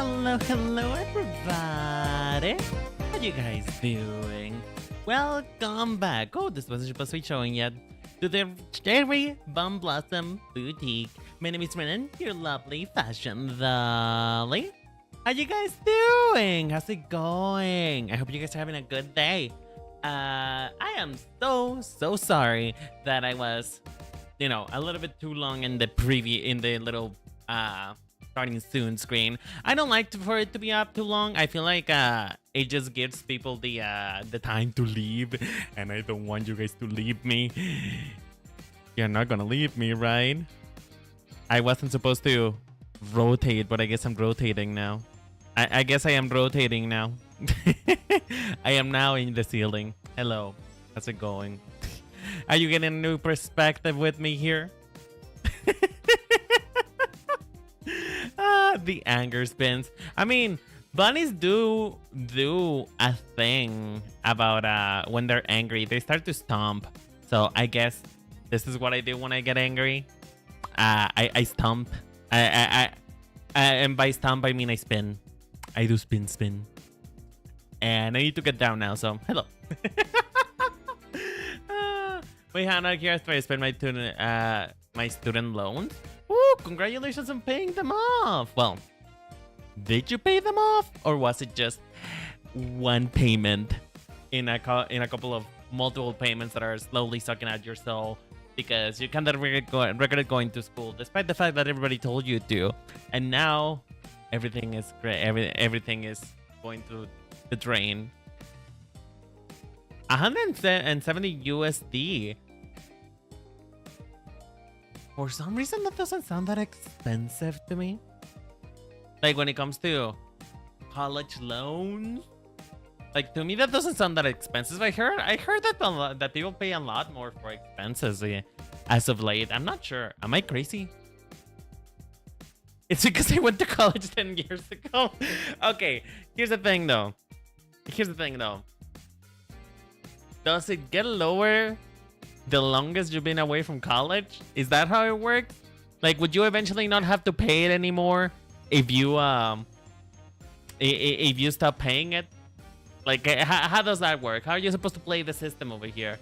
Hello, everybody. How you guys doing? Welcome back. Oh, this wasn't supposed to be showing yet. To the Cherry Bum Blossom Boutique. My name is Renan, your lovely fashion dolly. How you guys doing? How's it going? I hope you guys are having a good day. I am so sorry that I was, a little bit too long in the little starting soon screen. I don't like for it to be up too long. I feel like it just gives people the time to leave, and I don't want you guys to leave me. You're not gonna leave me, right? I wasn't supposed to rotate, but I guess I'm rotating now. I guess I am rotating now. I am now in the ceiling. Hello, how's it going? Are you getting a new perspective with me here? The anger spins. I mean, bunnies do a thing about when they're angry. They start to stomp. So I guess this is what I do when I get angry. I stomp. And by stomp I mean I spin. I do spin. And I need to get down now. So hello. Wait, Hannah, here after I spend my student loans. Ooh, congratulations on paying them off. Well, did you pay them off, or was it just one payment in a couple of multiple payments that are slowly sucking out your soul because you kind of regret going to school, despite the fact that everybody told you to, and now everything is great. Everything is going to the drain. 170 USD. For some reason, that doesn't sound that expensive to me. Like when it comes to college loans, like to me that doesn't sound that expensive. I heard that people pay a lot more for expenses as of late. I'm not sure. Am I crazy? It's because I went to college 10 years ago. Okay, here's the thing though. Does it get lower the longest you've been away from college? Is that how it works? Like, would you eventually not have to pay it anymore if you stop paying it? Like, how does that work? How are you supposed to play the system over here?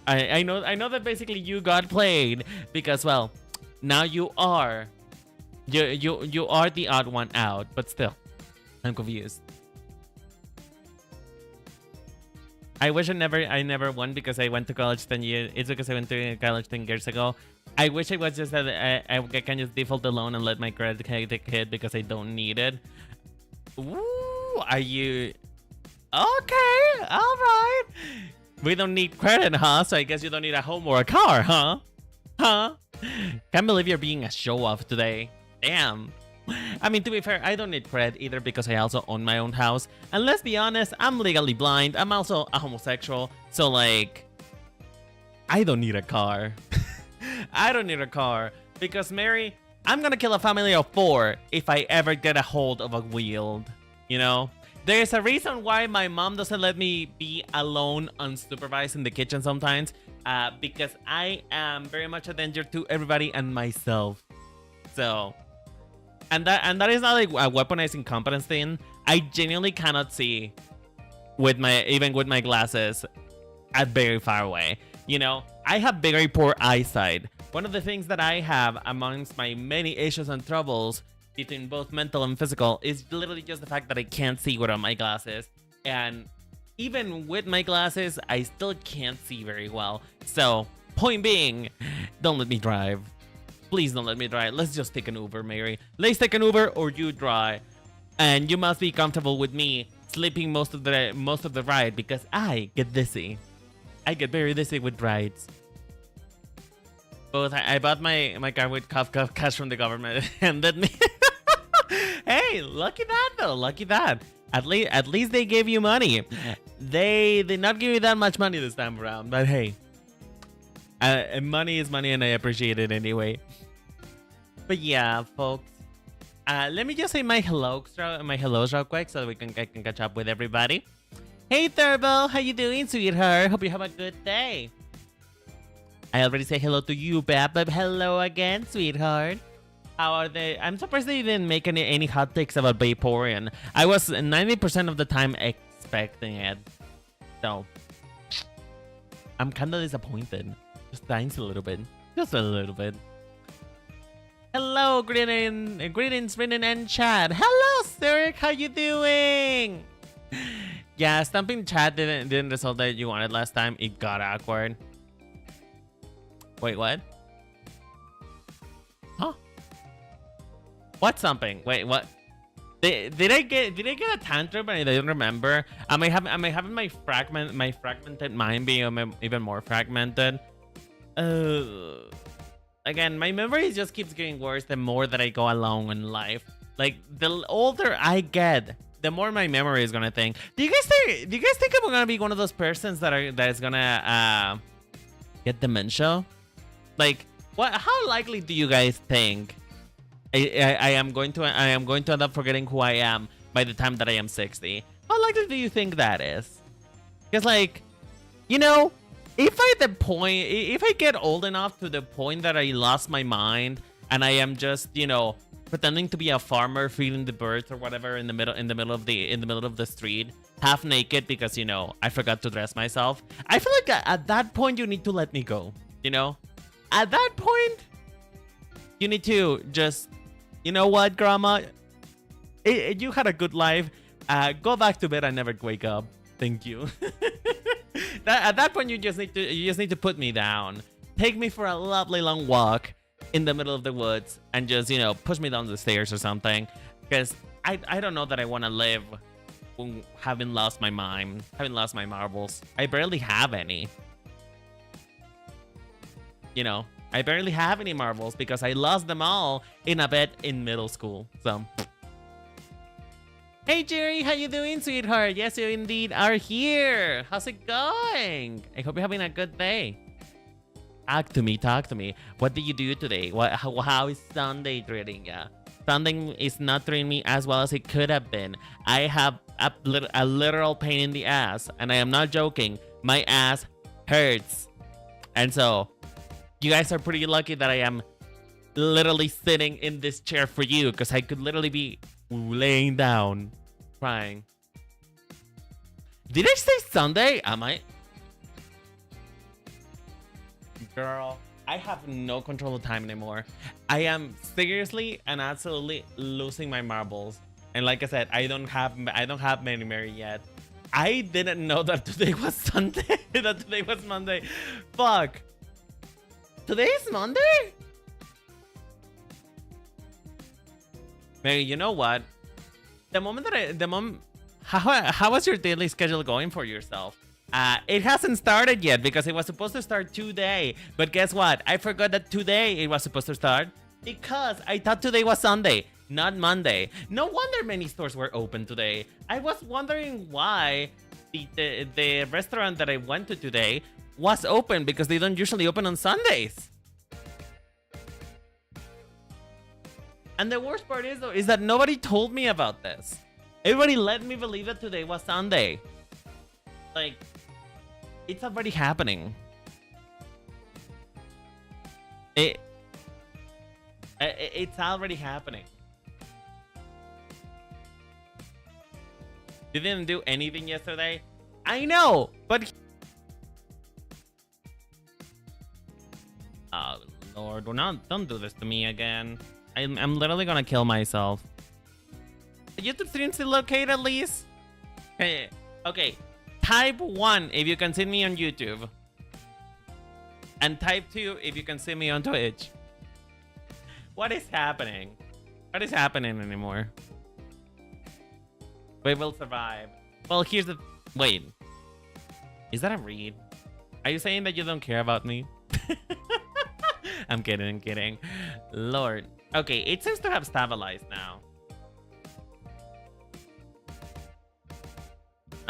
I know that basically you got played because, well, now you are the odd one out, but still, I'm confused. I wish I never won because I went to college 10 years. It's because I went to college 10 years ago. I wish I was just that I can just default alone and let my credit hit because I don't need it. Ooh, are you okay? All right. We don't need credit, huh? So I guess you don't need a home or a car, huh? Can't believe you're being a show off today. Damn. I mean, to be fair, I don't need credit either because I also own my own house. And let's be honest, I'm legally blind. I'm also a homosexual. So, like, I don't need a car. I don't need a car. Because, Mary, I'm gonna kill a family of 4 if I ever get a hold of a wheel. You know? There's a reason why my mom doesn't let me be alone unsupervised in the kitchen sometimes. Because I am very much a danger to everybody and myself. So... And that is not like a weaponized incompetence thing. I genuinely cannot see even with my glasses at very far away. You know, I have very poor eyesight. One of the things that I have amongst my many issues and troubles between both mental and physical is literally just the fact that I can't see without my glasses. And even with my glasses, I still can't see very well. So, point being, don't let me drive. Please don't let me drive. Let's just take an Uber, Mary. Let's take an Uber or you drive. And you must be comfortable with me sleeping most of the ride because I get dizzy. I get very dizzy with rides. Both I bought my car with cash from the government and then hey, lucky that though. Lucky that. At least they gave you money. They did not give you that much money this time around, but hey. Money is money and I appreciate it anyway. But yeah, folks. Let me just say my hellos real quick so that I can catch up with everybody. Hey Turbo, how you doing, sweetheart? Hope you have a good day. I already say hello to you, Bab. Hello again, sweetheart. How are they? I'm surprised they didn't make any hot takes about Vaporeon. I was 90% of the time expecting it. So, I'm kind of disappointed. Just thanks a little bit. Just a little bit. Hello, greetings, Brendan and Chad. Hello, Ceric, how you doing? Yeah, stumping Chad didn't result that you wanted last time. It got awkward. Wait, what? Huh? What stumping? Wait, what? Did I get a tantrum and I don't remember? Am I having my fragmented mind being even more fragmented? Again, my memory just keeps getting worse the more that I go along in life. Like, the older I get, the more my memory is gonna think. Do you guys think I'm gonna be one of those persons that is gonna get dementia? Like, what? How likely do you guys think I am going to end up forgetting who I am by the time that I am 60? How likely do you think that is? Because, like, you know, if I get old enough to the point that I lost my mind and I am just, you know, pretending to be a farmer feeding the birds or whatever in the middle of the street, half naked because, you know, I forgot to dress myself, I feel like at that point you need to let me go. You know, at that point you need to just, you know what, Grandma, you had a good life. Go back to bed and never wake up. Thank you. At that point, you just need to put me down, take me for a lovely long walk in the middle of the woods, and just, you know, push me down the stairs or something. Because I don't know that I want to live having lost my mind, having lost my marbles. I barely have any. You know, I barely have any marbles because I lost them all in a bet in middle school. So. Hey Jerry, how you doing, sweetheart? Yes, you indeed are here. How's it going? I hope you're having a good day. Talk to me. What did you do today? How is Sunday treating ya? Sunday is not treating me as well as it could have been. I have a literal pain in the ass, and I am not joking. My ass hurts. And so, you guys are pretty lucky that I am literally sitting in this chair for you, because I could literally be laying down crying. Did I say Sunday? Am I? Girl, I have no control of time anymore. I am seriously and absolutely losing my marbles. And like I said, I don't have many yet. I didn't know that today was Sunday. That today was Monday. Fuck. Today is Monday? Mary, you know what? How was your daily schedule going for yourself? It hasn't started yet because it was supposed to start today. But guess what? I forgot that today it was supposed to start because I thought today was Sunday, not Monday. No wonder many stores were open today. I was wondering why the restaurant that I went to today was open because they don't usually open on Sundays. And the worst part is, though, is that nobody told me about this. Everybody let me believe that today was Sunday. Like, it's already happening. It's already happening. You didn't do anything yesterday? I know, but... Oh, Lord, don't do this to me again. I'm literally gonna kill myself. YouTube stream still located at least? Okay. Type 1 if you can see me on YouTube. And type 2 if you can see me on Twitch. What is happening? What is happening anymore? We will survive. Well, here's the... Wait. Is that a read? Are you saying that you don't care about me? I'm kidding. Lord. Okay, it seems to have stabilized now.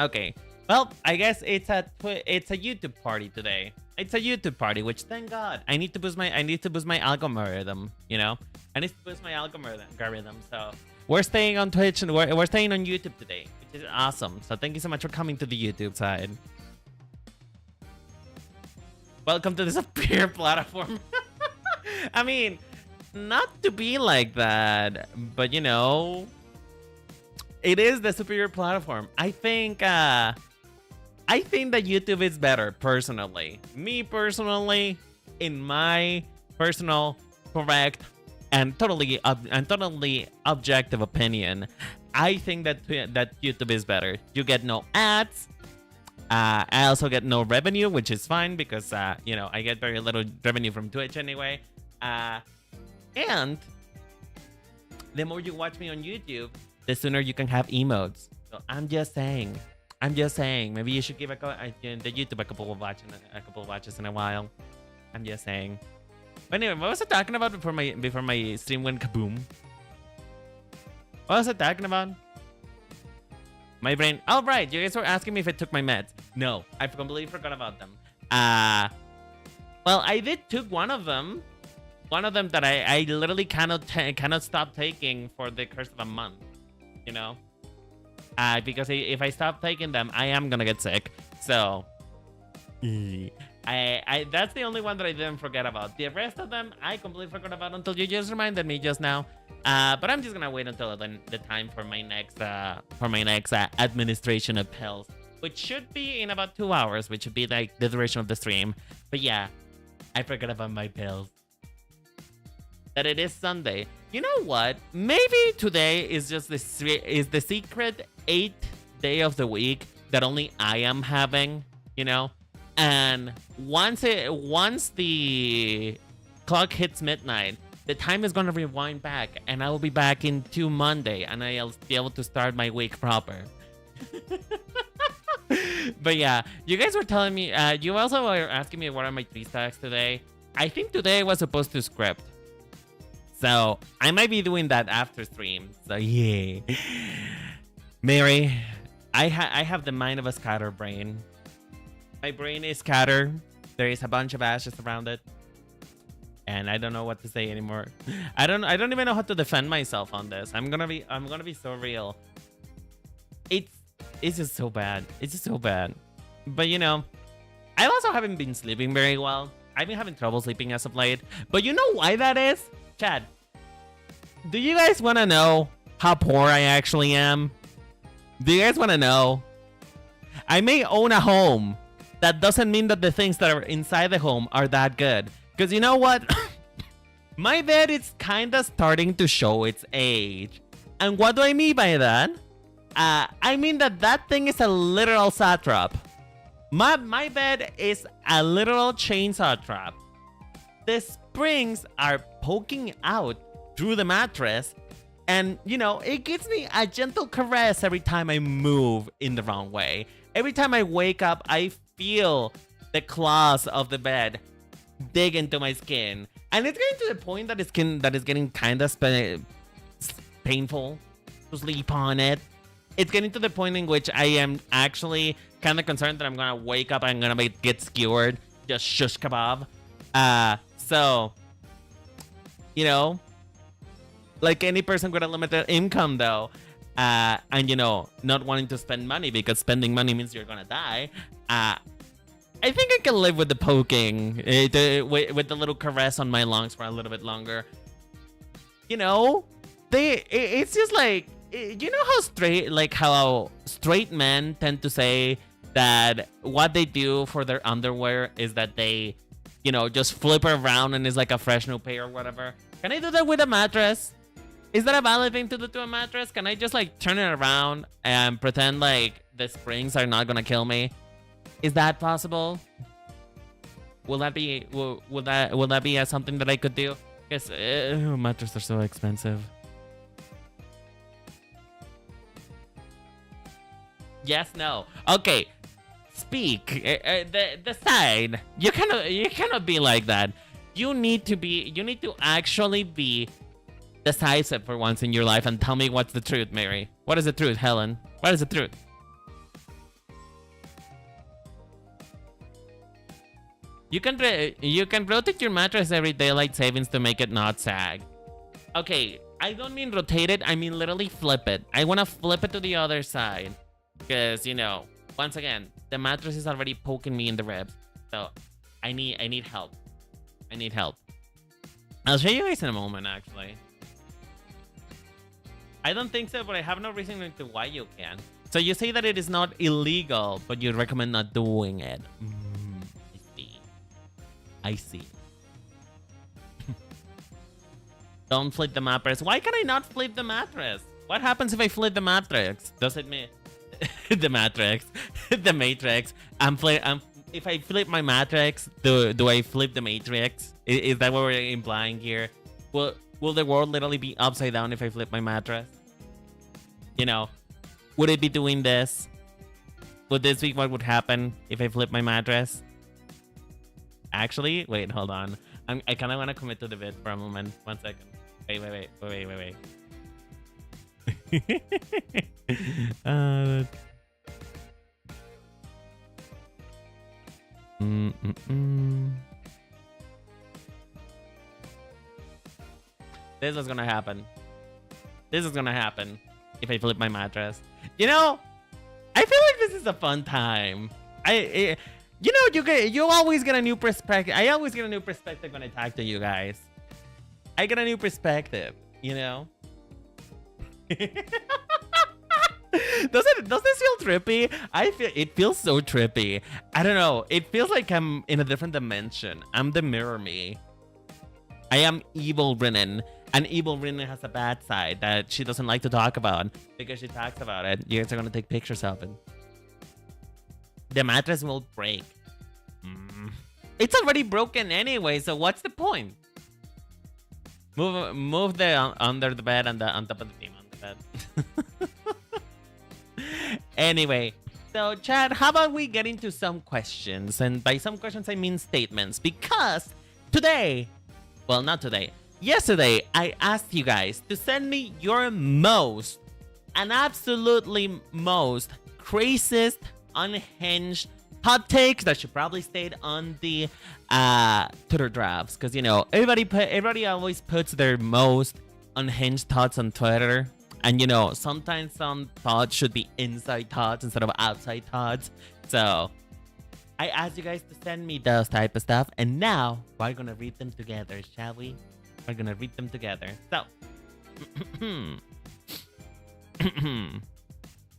Okay. Well, I guess it's a YouTube party today. It's a YouTube party, which thank God. I need to boost my algorithm, you know? I need to boost my algorithm. So we're staying on Twitch and we're staying on YouTube today, which is awesome. So thank you so much for coming to the YouTube side. Welcome to this peer platform. I mean, not to be like that, but you know, it is the superior platform. I think that YouTube is better, personally. Me personally, in my personal, correct, and totally objective opinion, I think that YouTube is better. You get no ads. I also get no revenue, which is fine because you know, I get very little revenue from Twitch anyway. And the more you watch me on YouTube, the sooner you can have emotes. So I'm just saying. Maybe you should give the YouTube a couple of watches in a while. I'm just saying. But anyway, what was I talking about before my stream went kaboom? What was I talking about? My brain. Oh right, you guys were asking me if I took my meds. No, I completely forgot about them. Well, I did took one of them. One of them that I literally cannot stop taking for the course of a month. You know, because if I stop taking them, I am gonna get sick. So, that's the only one that I didn't forget about. The rest of them, I completely forgot about until you just reminded me just now. But I'm just gonna wait until the time for my next administration of pills, which should be in about 2 hours, which should be like the duration of the stream. But yeah, I forgot about my pills. That it is Sunday. You know what? Maybe today is just the secret 8th day of the week that only I am having. You know, and once the clock hits midnight, the time is gonna rewind back, and I will be back into Monday, and I'll be able to start my week proper. But yeah, you guys were telling me. You also were asking me what are my 3 stacks today. I think today I was supposed to script. So, I might be doing that after stream. So, yeah. Mary, I have the mind of a scatterbrain. My brain is scattered. There is a bunch of ashes around it. And I don't know what to say anymore. I don't even know how to defend myself on this. I'm gonna be so real. It's just so bad. It's just so bad. But you know, I also haven't been sleeping very well. I've been having trouble sleeping as of late. But you know why that is? Chad, do you guys want to know how poor I actually am? Do you guys want to know? I may own a home. That doesn't mean that the things that are inside the home are that good. Because you know what? My bed is kind of starting to show its age. And what do I mean by that? I mean that thing is a literal satrap. My bed is a literal chainsaw trap. The springs are poking out through the mattress, and you know, it gives me a gentle caress every time I move in the wrong way. Every time I wake up, I feel the claws of the bed dig into my skin, and it's getting to the point that it's getting kind of painful to sleep on it. It's getting to the point in which I am actually kind of concerned that I'm gonna wake up and I'm gonna get skewered, just shush kebab. So, you know, like any person with a limited income though, and you know, not wanting to spend money because spending money means you're gonna die. I think I can live with the poking, with the little caress on my lungs for a little bit longer. You know, it's just like, you know how straight men tend to say that what they do for their underwear is that they, you know, just flip it around and it's like a fresh new pair or whatever. Can I do that with a mattress? Is that a valid thing to do to a mattress? Can I just like turn it around and pretend like the springs are not gonna kill me? Is that possible? Will that be something that I could do? Because mattresses are so expensive. Yes, no. Okay. Speak. The side. You cannot be like that. You need to actually be decisive for once in your life and tell me what's the truth, Mary. What is the truth, Helen? What is the truth? You can rotate your mattress every daylight savings to make it not sag. Okay, I don't mean rotate it. I mean literally flip it. I want to flip it to the other side. Because, you know, once again, the mattress is already poking me in the ribs. So, I need help. I need help. I'll show you guys in a moment, actually. I don't think so, but I have no reason into why you can. So you say that it is not illegal, but you recommend not doing it. I see. I see. Don't flip the mattress. Why can I not flip the mattress? What happens if I flip the mattress? Does it mean the mattress? The matrix. If I flip my mattress, do I flip the matrix? Is that what we're implying here? Will the world literally be upside down if I flip my mattress? You know, would it be doing this? Would this be what would happen if I flip my mattress? Actually, wait, hold on. I kind of want to commit to the bit for a moment. 1 second. Wait. This is gonna happen. This is gonna happen if I flip my mattress. You know, I feel like this is a fun time. You know, you always get a new perspective. I always get a new perspective when I talk to you guys. I get a new perspective, you know? Does this feel trippy? It feels so trippy. I don't know. It feels like I'm in a different dimension. I'm the mirror me. I am evil Rinnen. And evil Rinnen has a bad side that she doesn't like to talk about. Because she talks about it, you guys are gonna take pictures of it. The mattress will break. It's already broken anyway, so what's the point? Move the under the bed and on top of the beam on the bed. Anyway, so chat, how about we get into some questions? And by some questions, I mean statements. Because today, well, not today, yesterday, I asked you guys to send me your most, and absolutely most, craziest, unhinged hot takes that should probably stayed on the Twitter drafts, because you know everybody always puts their most unhinged thoughts on Twitter, and you know sometimes some thoughts should be inside thoughts instead of outside thoughts. So I asked you guys to send me those type of stuff, and now we're gonna read them together, shall we? We're gonna read them together. So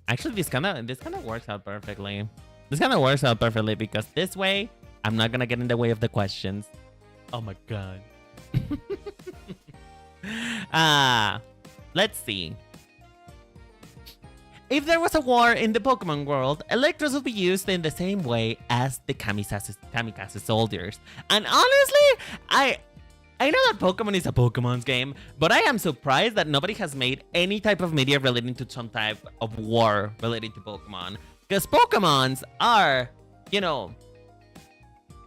actually, this kind of works out perfectly. This kind of works out perfectly because this way, I'm not gonna get in the way of the questions. Oh my god. Let's see. If there was a war in the Pokemon world, Electros would be used in the same way as the Kamikaze soldiers. And honestly, I know that Pokemon is a Pokemon's game, but I am surprised that nobody has made any type of media relating to some type of war relating to Pokemon. Because Pokemons are, you know,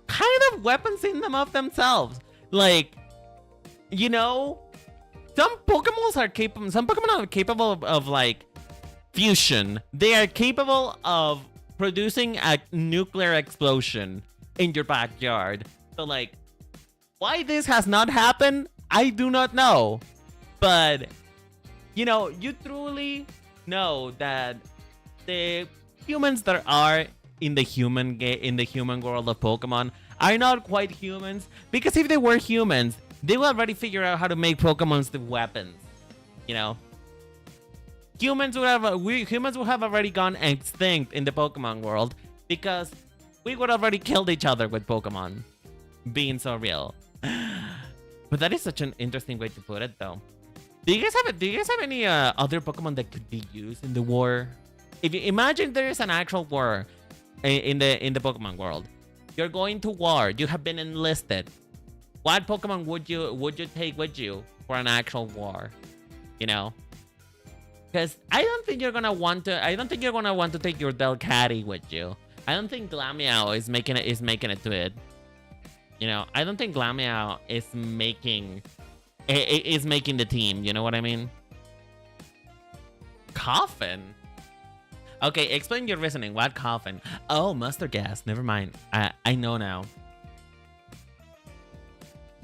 kind of weapons in them of themselves. Like, you know, some Pokemon are capable of like fusion. They are capable of producing a nuclear explosion in your backyard. So like, why this has not happened, I do not know. But, you know, you truly know that the humans that are in the human world of Pokemon are not quite humans, because if they were humans, they will already figure out how to make Pokemons the weapons. You know, humans would have already gone extinct in the Pokemon world because we would already killed each other with Pokemon. Being so real. But that is such an interesting way to put it, though. Do you guys have any other Pokemon that could be used in the war? If you imagine there is an actual war in the Pokemon world, you're going to war. You have been enlisted. What Pokemon would you take with you for an actual war? You know, because I don't think you're gonna want to take your Delcatty with you. I don't think Glameow is making it to it. You know, I don't think Glameow is making the team. You know what I mean? Coffin. Okay, explain your reasoning. What coffin? Oh, mustard gas. Never mind. I know now.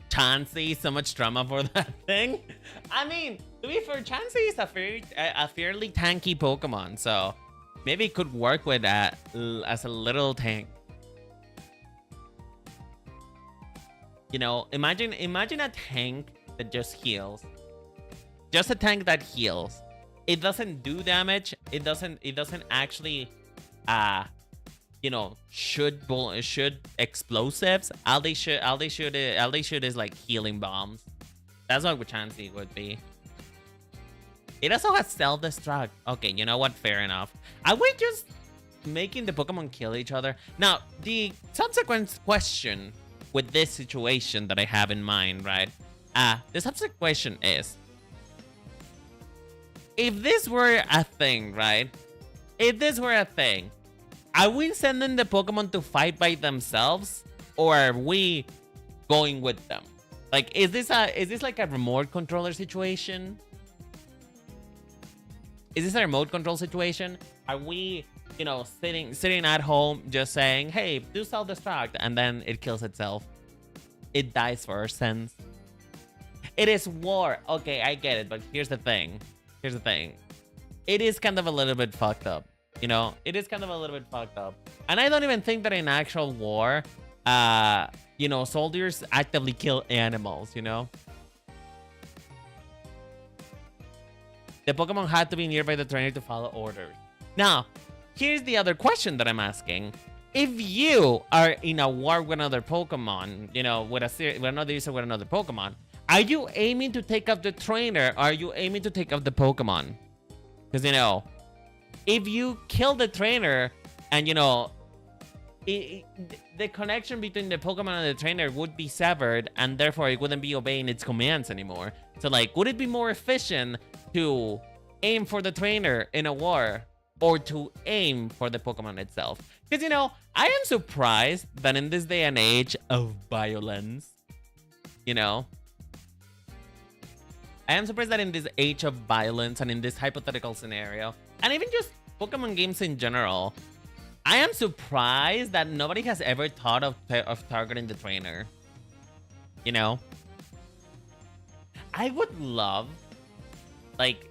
Chansey, so much drama for that thing. I mean, to be fair, Chansey is a fairly tanky Pokemon, so maybe it could work with that as a little tank. You know, imagine a tank that just heals. Just a tank that heals. It doesn't do damage. It doesn't actually you know, shoot explosives. All they shoot is like healing bombs. That's what Chansey would be. It also has self-destruct. Okay, you know what? Fair enough. Are we just making the Pokemon kill each other? Now, the subsequent question with this situation that I have in mind, right? The subsequent question is, if this were a thing, right? If this were a thing, are we sending the Pokemon to fight by themselves, or are we going with them? Like, is this like a remote controller situation? Is this a remote control situation? Are we, you know, sitting at home just saying, hey, do self-destruct, and then it kills itself? It dies for our sins. It is war. Okay, I get it, but here's the thing. Here's the thing. It is kind of a little bit fucked up. You know, it is kind of a little bit fucked up. And I don't even think that in actual war, you know, soldiers actively kill animals, you know? The Pokemon had to be nearby the trainer to follow orders. Now, here's the other question that I'm asking. If you are in a war with another Pokemon, you know, with another user with another Pokemon, are you aiming to take up the trainer, or are you aiming to take up the Pokemon? Because, you know, if you kill the trainer and, you know, the connection between the Pokemon and the trainer would be severed, and therefore it wouldn't be obeying its commands anymore. So, like, would it be more efficient to aim for the trainer in a war, or to aim for the Pokemon itself? Because, you know, I am surprised that in this day and age of violence, you know, I am surprised that in this age of violence and in this hypothetical scenario, and even just Pokemon games in general, I am surprised that nobody has ever thought of targeting the trainer. You know? I would love, like,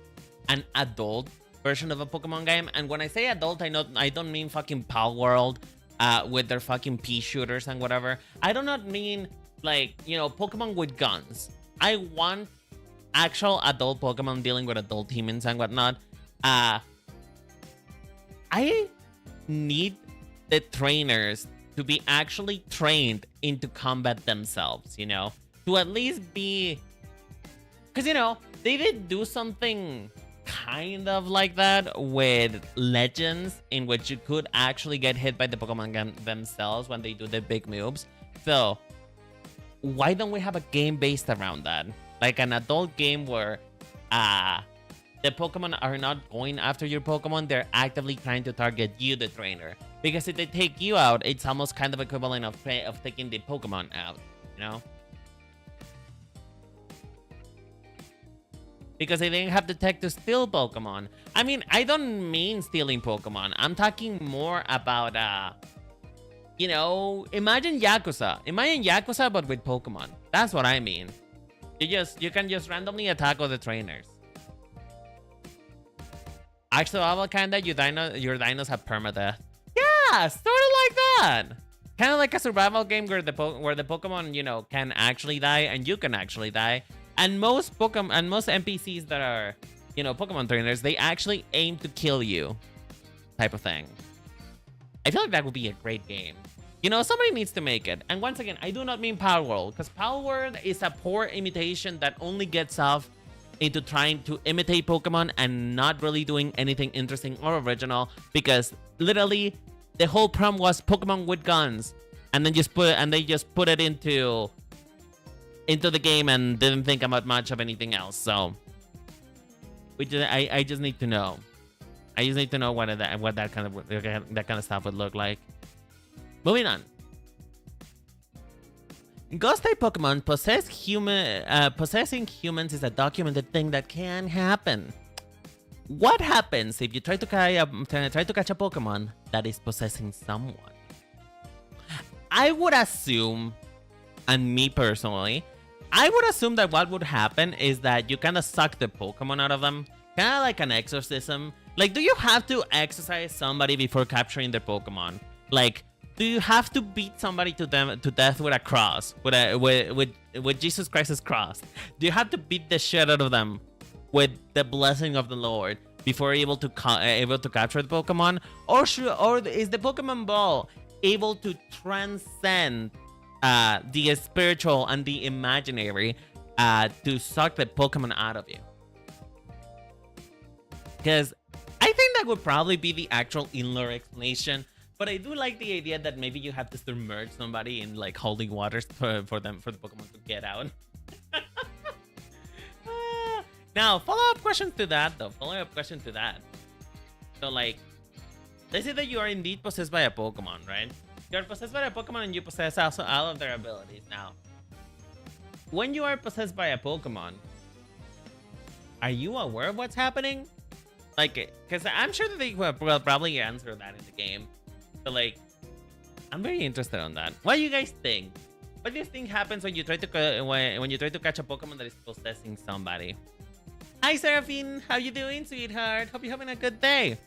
an adult version of a Pokemon game. And when I say adult, I don't mean fucking Pal World with their fucking pea shooters and whatever. I do not mean, like, you know, Pokemon with guns. I want actual adult Pokemon dealing with adult humans and whatnot. I need the trainers to be actually trained into combat themselves, you know? To at least be... Because, you know, they did do something kind of like that with Legends, in which you could actually get hit by the Pokemon themselves when they do the big moves. So, why don't we have a game based around that? Like an adult game where the Pokemon are not going after your Pokemon, they're actively trying to target you, the trainer. Because if they take you out, it's almost kind of equivalent of taking the Pokemon out, you know? Because they didn't have the tech to steal Pokemon. I mean, I don't mean stealing Pokemon. I'm talking more about, you know, imagine Yakuza. Imagine Yakuza, but with Pokemon. That's what I mean. You can just randomly attack all the trainers. Actually, kinda, your dinos have permadeath. Yeah, sort of like that. Kind of like a survival game where the Pokemon, you know, can actually die and you can actually die. And most NPCs that are, you know, Pokemon trainers, they actually aim to kill you, type of thing. I feel like that would be a great game. You know, somebody needs to make it. And once again, I do not mean Power World, because Power World is a poor imitation that only gets off into trying to imitate Pokemon and not really doing anything interesting or original, because literally the whole problem was Pokemon with guns, and then they just put it into the game and didn't think about much of anything else. So I just need to know. I just need to know what that kind of stuff would look like. Moving on. Ghost-type Pokemon possessing humans is a documented thing that can happen. What happens if you try to catch a Pokemon that is possessing someone? I would assume, and me personally, I would assume that what would happen is that you kind of suck the Pokemon out of them. Kind of like an exorcism. Like, do you have to exorcise somebody before capturing their Pokemon? Like, Do you have to beat somebody to death with a cross, with Jesus Christ's cross? Do you have to beat the shit out of them with the blessing of the Lord before you're able to capture the Pokemon, or is the Pokemon Ball able to transcend the spiritual and the imaginary to suck the Pokemon out of you? Because I think that would probably be the actual in-lore explanation. But I do like the idea that maybe you have to submerge somebody in like holy waters for the Pokemon to get out. Now, follow-up question to that though. So like, let's say that you are indeed possessed by a Pokemon, right? You're possessed by a Pokemon and you possess also all of their abilities. Now, when you are possessed by a Pokemon, are you aware of what's happening? Like, because I'm sure that they will probably answer that in the game. So like, I'm very interested on that. What do you guys think? What do you think happens when you try to when you try to catch a Pokemon that is possessing somebody? Hi, Seraphine. How you doing, sweetheart? Hope you're having a good day.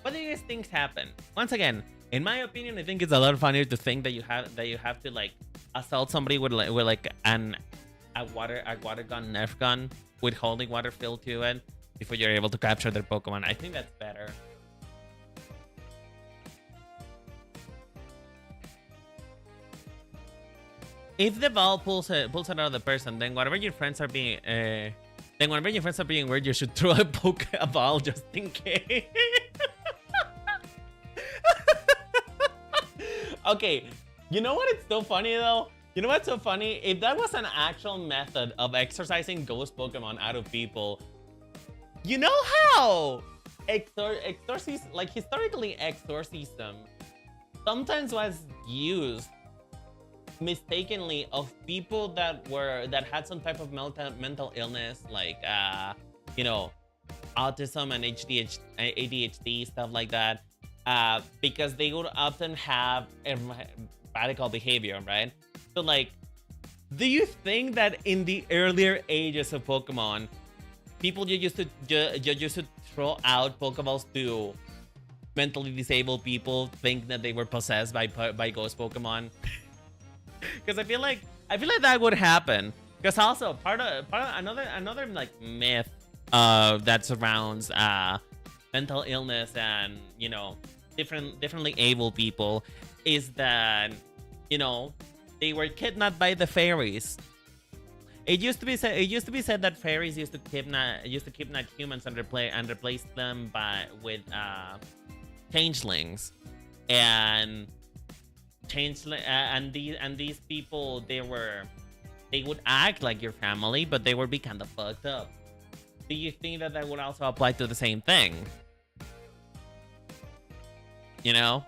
What do you guys think happen? Once again, in my opinion, I think it's a lot funnier to think that you have to like assault somebody with a water gun, Nerf gun with holding water filled to it before you're able to capture their Pokemon. I think that's better. If the ball pulls it out of the person, then whenever your friends are being weird, you should throw a ball just in case. Okay, you know what? It's so funny though. You know what's so funny? If that was an actual method of exorcising ghost Pokemon out of people, you know how historically exorcism sometimes was used mistakenly of people that had some type of mental illness, like you know, autism and ADHD, stuff like that, because they would often have radical behavior, right? So like, do you think that in the earlier ages of Pokemon, people you used to throw out Pokeballs to mentally disabled people, think that they were possessed by ghost Pokemon? Because I feel like that would happen. Because also part of another like myth that surrounds mental illness and, you know, differently able people is that, you know, they were kidnapped by the fairies. It used to be said that fairies used to kidnap humans and replace them with changelings, and these people, they would act like your family, but they would be kind of fucked up. Do you think that would also apply to the same thing? You know,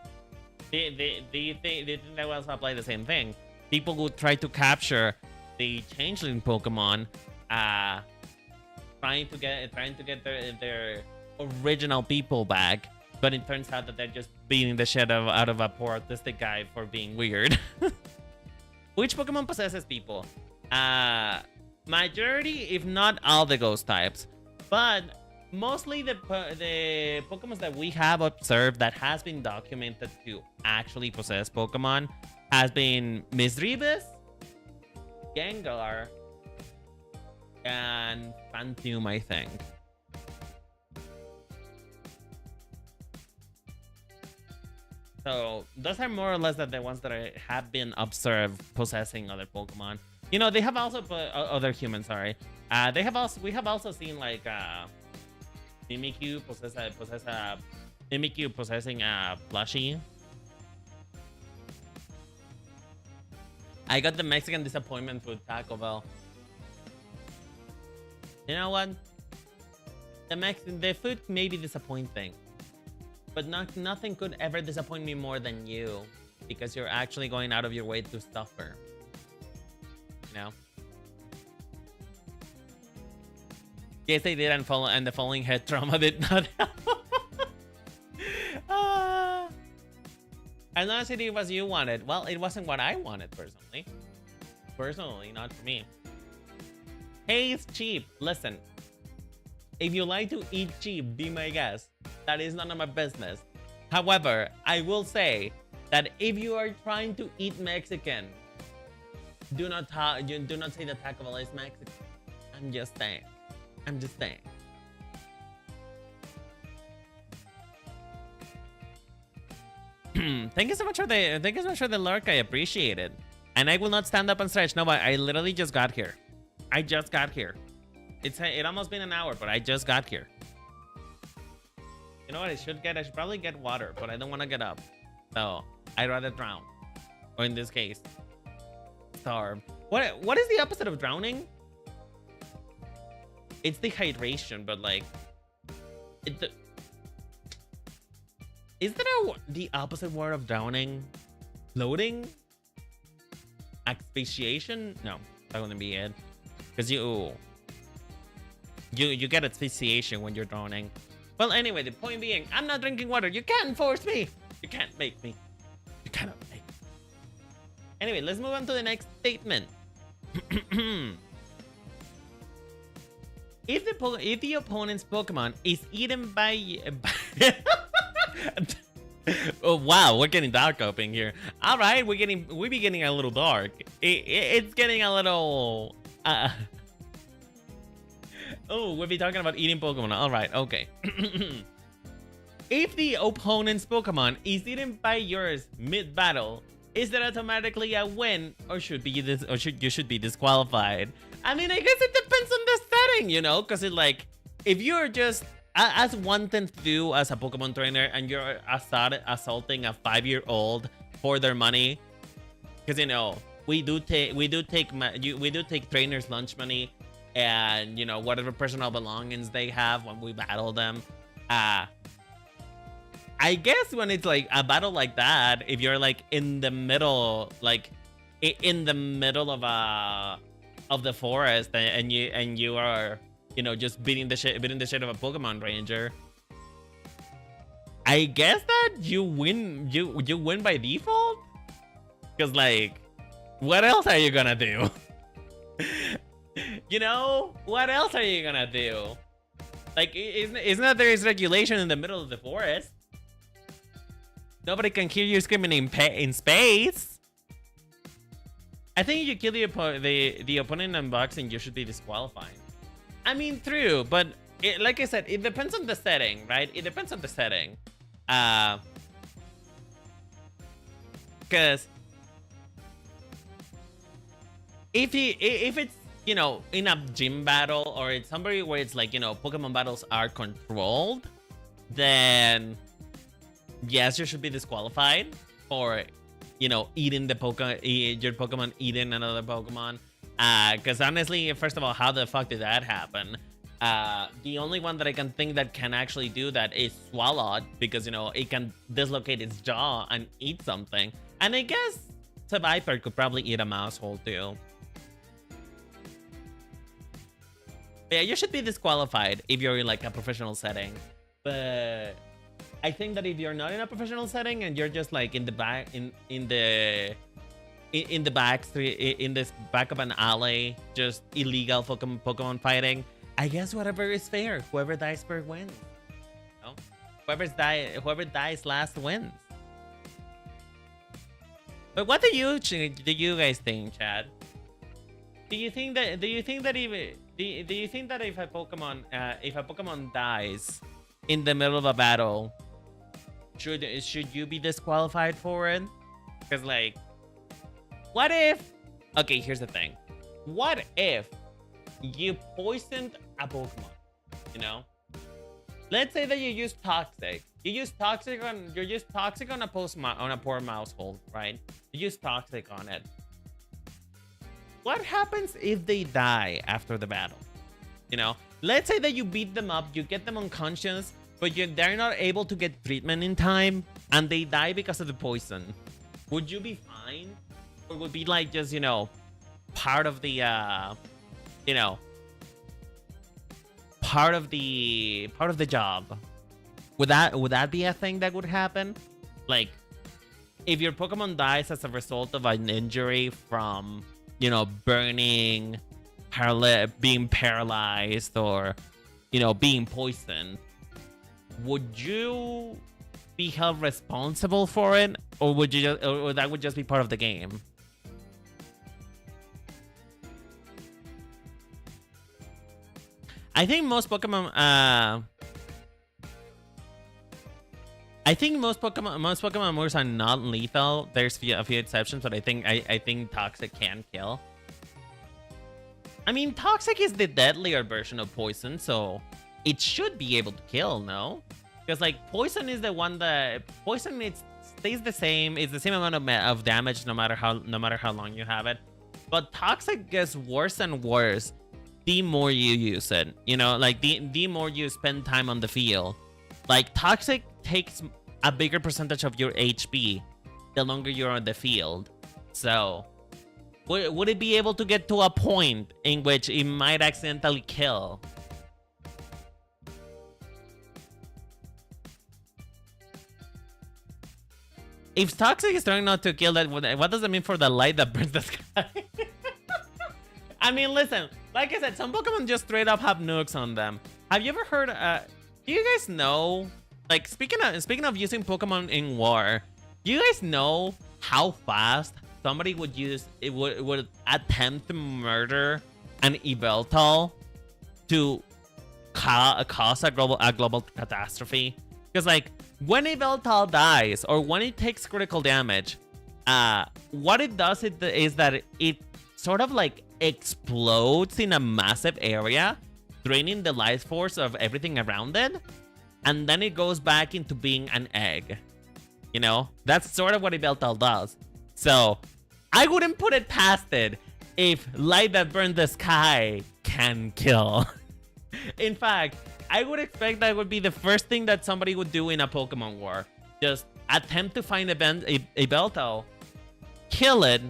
do you think that would also apply the same thing? People would try to capture the changeling Pokemon, trying to get their original people back, but it turns out that they're just beating the shit out of a poor autistic guy for being weird. Which Pokemon possesses people? Majority, if not all, the ghost types, but mostly the Pokemon that we have observed that has been documented to actually possess Pokemon has been Misdreavus, Gengar, and Phantom, I think. So those are more or less the ones that have been observed possessing other Pokemon. You know, they have also other humans. Sorry, we have also seen like Mimikyu possessing a plushie. I got the Mexican disappointment with Taco Bell. You know what? The food may be disappointing, but nothing could ever disappoint me more than you, because you're actually going out of your way to suffer. You know? Yes, they did, and the falling head trauma did not help. And honestly, it was you wanted. Well, it wasn't what I wanted personally. Personally, not for me. Hey, it's cheap. Listen, if you like to eat cheap, be my guest. That is none of my business. However, I will say that if you are trying to eat Mexican, do not say that Taco Bell is Mexican. I'm just saying. I'm just saying. Thank you so much for the lurk. I appreciate it. And I will not stand up and stretch. No, but I literally just got here. I just got here. It almost been an hour, but I just got here. You know what I should get? I should probably get water, but I don't want to get up. So I'd rather drown. Or in this case, starve. What is the opposite of drowning? It's dehydration, but like is there the opposite word of drowning? Floating? Asphyxiation? No, that wouldn't be it. Because you get asphyxiation when you're drowning. Well, anyway, the point being, I'm not drinking water. You can't force me. You can't make me. You cannot make me. Anyway, let's move on to the next statement. If the opponent's Pokemon is eaten by oh wow, we're getting dark up in here. All right, we be getting a little dark. It's getting a little. Oh, we'll be talking about eating Pokemon. All right, okay. If the opponent's Pokemon is eaten by yours mid-battle, is that automatically a win, or you should be disqualified? I mean, I guess it depends on the setting, you know, because it like if you're just as one tends to do as a Pokemon trainer, and you're assaulting a 5-year-old for their money, because you know we do take trainers' lunch money, and you know whatever personal belongings they have when we battle them. I guess when it's like a battle like that, if you're like in the middle, like in the middle of the forest, and you are, you know, just beating the shit of a Pokemon Ranger, I guess that you win. You win by default, because like, what else are you gonna do? You know, what else are you gonna do? Like, isn't that there is regulation in the middle of the forest? Nobody can hear you screaming in space. I think if you kill the opponent in boxing, you should be disqualified. I mean, true, but like I said, it depends on the setting, right? It depends on the setting. Because if it's, you know, in a gym battle, or it's somebody where it's like, you know, Pokemon battles are controlled, then yes, you should be disqualified for, you know, eating your Pokemon eating another Pokemon. Because honestly, first of all, how the fuck did that happen? The only one that I can think that can actually do that is Swalot, because, you know, it can dislocate its jaw and eat something. And I guess Viper could probably eat a mousehole too. But yeah, you should be disqualified if you're in like a professional setting. But I think that if you're not in a professional setting and you're just like in the back in the back street, in this back of an alley, just illegal Pokemon fighting, I guess whatever is fair. Whoever dies first wins. You know? Whoever dies last wins. But what do you guys think, Chad? Do you think that if a Pokemon dies in the middle of a battle, should you be disqualified for it? Because like, what if? Okay, here's the thing. What if you poisoned a Pokemon? You know, let's say that you use toxic. You use toxic on a poor mousehole, right? You use toxic on it. What happens if they die after the battle? You know, let's say that you beat them up, you get them unconscious, but they're not able to get treatment in time, and they die because of the poison. Would you be fine? Or would be like just, you know, part of the part of the job? Would that be a thing that would happen? Like, if your Pokemon dies as a result of an injury from, you know, burning, being paralyzed, or, you know, being poisoned, would you be held responsible for it, or would you just, or that would just be part of the game? I think most Pokemon most Pokemon moves are not lethal. There's a few exceptions, but I think Toxic can kill. I mean, Toxic is the deadlier version of Poison, so it should be able to kill, no? Because like Poison is the one that Poison stays the same. It's the same amount of damage no matter how long you have it. But Toxic gets worse and worse the more you use it. You know, like the more you spend time on the field. Like Toxic takes a bigger percentage of your HP the longer you're on the field. So would it be able to get to a point in which it might accidentally kill? If Toxic is trying not to kill that, what does that mean for the light that burns the sky? I mean, listen, like I said, some Pokemon just straight up have nukes on them. Have you ever heard, do you guys know, like, speaking of using Pokemon in war, do you guys know how fast somebody would attempt to murder an Yveltal to cause a global catastrophe? Because, like, when Yveltal dies, or when it takes critical damage, what it does is that it sort of, like, explodes in a massive area, draining the life force of everything around it, and then it goes back into being an egg. You know? That's sort of what Yveltal does. So, I wouldn't put it past it if light that burns the sky can kill. In fact, I would expect that would be the first thing that somebody would do in a Pokemon war. Just attempt to find a Yveltal, kill it,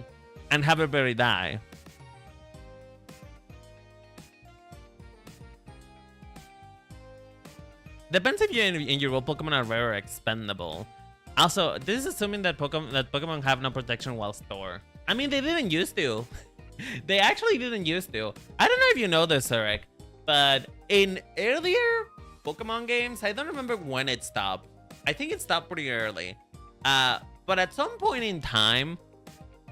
and have everybody die. Depends if you in your world Pokemon are rare or expendable. Also, this is assuming that Pokemon have no protection while stored. I mean, they didn't used to. They actually didn't used to. I don't know if you know this, Eric, but in earlier Pokemon games, I don't remember when it stopped. I think it stopped pretty early. But at some point in time,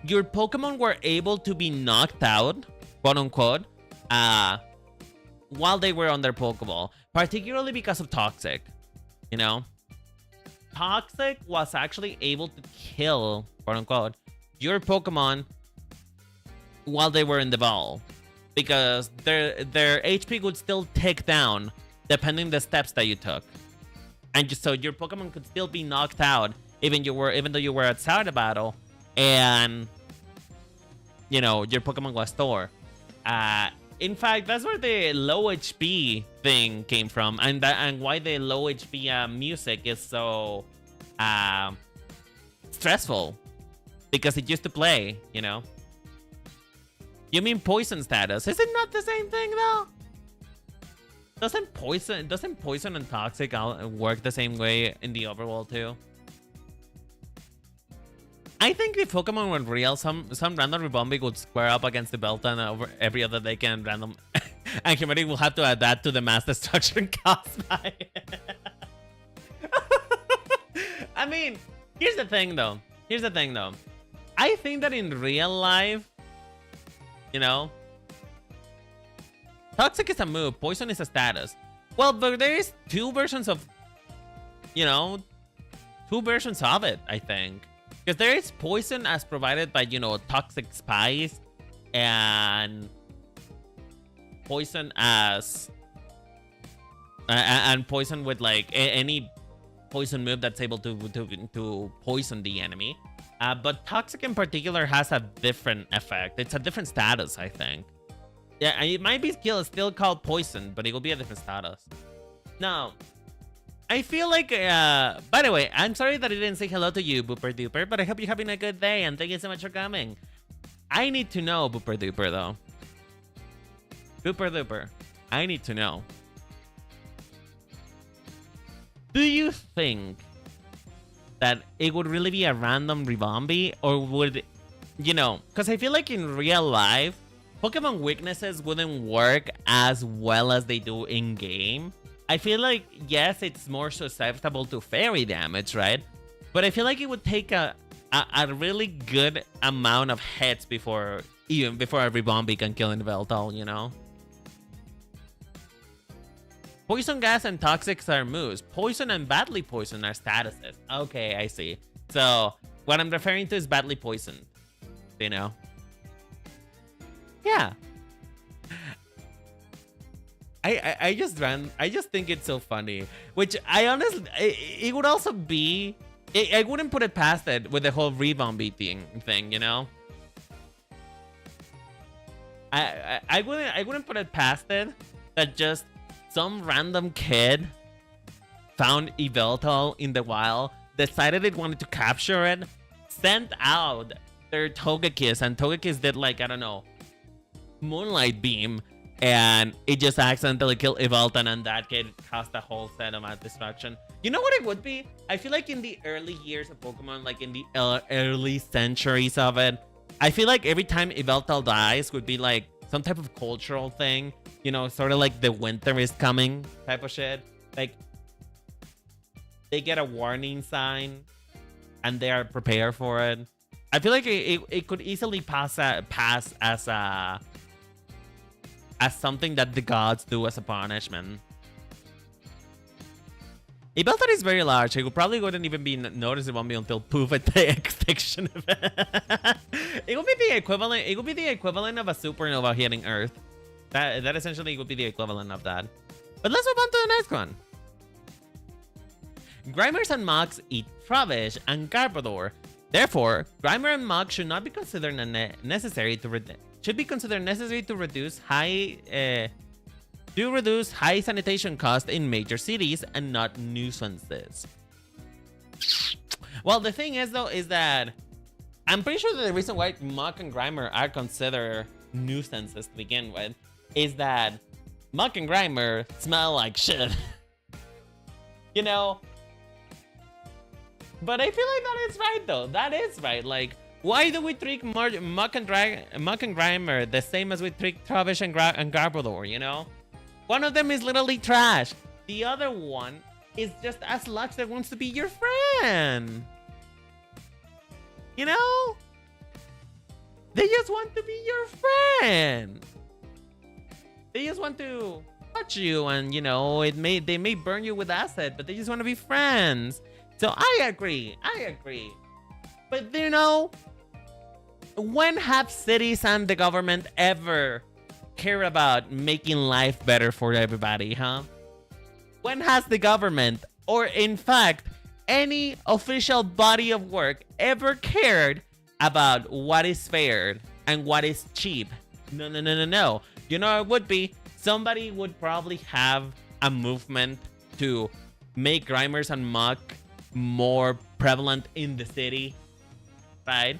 your Pokemon were able to be knocked out, quote unquote, while they were on their Pokeball, particularly because of Toxic. You know, Toxic was actually able to kill, quote unquote, your Pokemon while they were in the ball, because their HP would still tick down depending the steps that you took, and just so your Pokemon could still be knocked out even though you were outside the battle, and you know your Pokemon was stored. In fact, that's where the low HP thing came from, and why the low HP music is so stressful, because it used to play, you know. You mean poison status? Is it not the same thing though? Doesn't poison and toxic work the same way in the overworld too? I think if Pokemon were real, some random Ribombee would square up against the Belton over every other day and random, and humanity will have to adapt to the mass destruction caused by it. I mean, here's the thing though. I think that in real life, you know, Toxic is a move, Poison is a status. Well, but there is two versions of, you know, it, I think. Because there is Poison as provided by, you know, Toxic Spice, and Poison as and Poison with like any Poison move that's able to poison the enemy. But Toxic in particular has a different effect. It's a different status, I think. Yeah, it might be still called Poison, but it will be a different status. Now, I feel like, by the way, I'm sorry that I didn't say hello to you, Booper Duper, but I hope you're having a good day, and thank you so much for coming. I need to know, Booper Duper, though. Booper Duper, I need to know. Do you think that it would really be a random Ribombee, or would, you know, because I feel like in real life, Pokemon weaknesses wouldn't work as well as they do in game. I feel like, yes, it's more susceptible to fairy damage, right? But I feel like it would take a really good amount of hits before every Bombi can kill an Veltal, you know? Poison gas and toxics are moves. Poison and badly poisoned are statuses. Okay, I see. So what I'm referring to is badly poisoned. You know? Yeah. I just think it's so funny. Which I honestly, it would also be, I wouldn't put it past it with the whole rebombi thing, you know? I wouldn't put it past it that just some random kid found Yveltal in the wild, decided it wanted to capture it, sent out their Togekiss, and Togekiss did like, I don't know, Moonlight Beam, and it just accidentally killed Yveltal, and that kid caused a whole set of destruction. You know what it would be? I feel like in the early years of Pokemon, like in the early centuries of it, I feel like every time Yveltal dies would be like some type of cultural thing. You know, sort of like the winter is coming type of shit. Like, they get a warning sign and they are prepared for it. I feel like it could easily pass as something that the gods do as a punishment. Yveltal is very large. It probably wouldn't even be noticeable until poof at the extinction event. It would be the equivalent. It would be the equivalent of a supernova hitting Earth. That essentially would be the equivalent of that. But let's move on to the next one. Grimers and Mox eat Trubbish and Garbodor. Therefore, Grimer and Mox should not be considered necessary to reduce high sanitation costs in major cities and not nuisances. Well, the thing is though, is that I'm pretty sure that the reason why Muk and Grimer are considered nuisances to begin with is that Muk and Grimer smell like shit. You know? But I feel like that is right though. That is right. Like, why do we treat Muk and Grimer the same as we treat Trubbish and Garbodor, you know? One of them is literally trash. The other one is just a sludge that wants to be your friend. You know? They just want to be your friend. They just want to touch you and, you know, they may burn you with acid, but they just want to be friends. So I agree. But, you know, when have cities and the government ever care about making life better for everybody, huh? When has the government, or in fact, any official body of work ever cared about what is fair and what is cheap? No. You know, it would be, somebody would probably have a movement to make Grimers and Muk more prevalent in the city, right?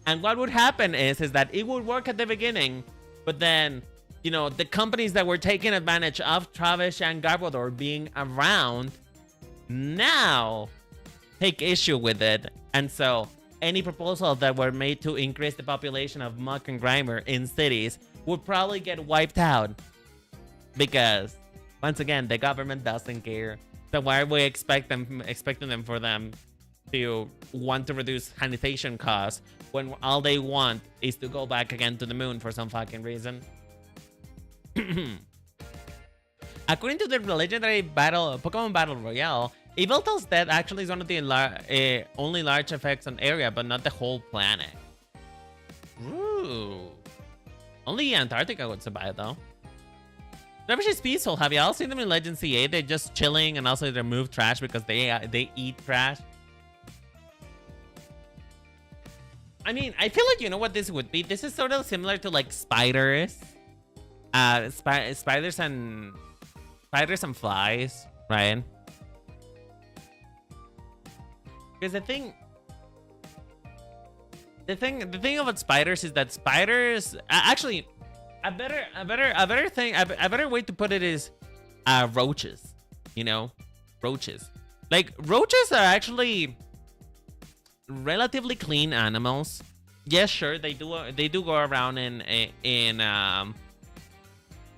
And what would happen is that it would work at the beginning, but then, you know, the companies that were taking advantage of Trubbish and Garbodor being around now take issue with it. And so any proposals that were made to increase the population of Muk and Grimer in cities would probably get wiped out. Because, once again, the government doesn't care. So why are we expecting them for them to want to reduce sanitation costs when all they want is to go back again to the moon for some fucking reason? According to the legendary Pokemon Battle Royale, Yveltal's death actually is one of the only large effects on area, but not the whole planet. Ooh. Only Antarctica would survive though. Trubbish is peaceful. Have y'all seen them in Legend C8? They're just chilling and also they remove trash because they eat trash. I mean, I feel like, you know what this would be? This is sort of similar to like spiders. Spiders and flies, right? Because the thing about spiders is that spiders actually a better way to put it is roaches. You know, roaches. Like, roaches are actually relatively clean animals. Yes, sure, they do go around in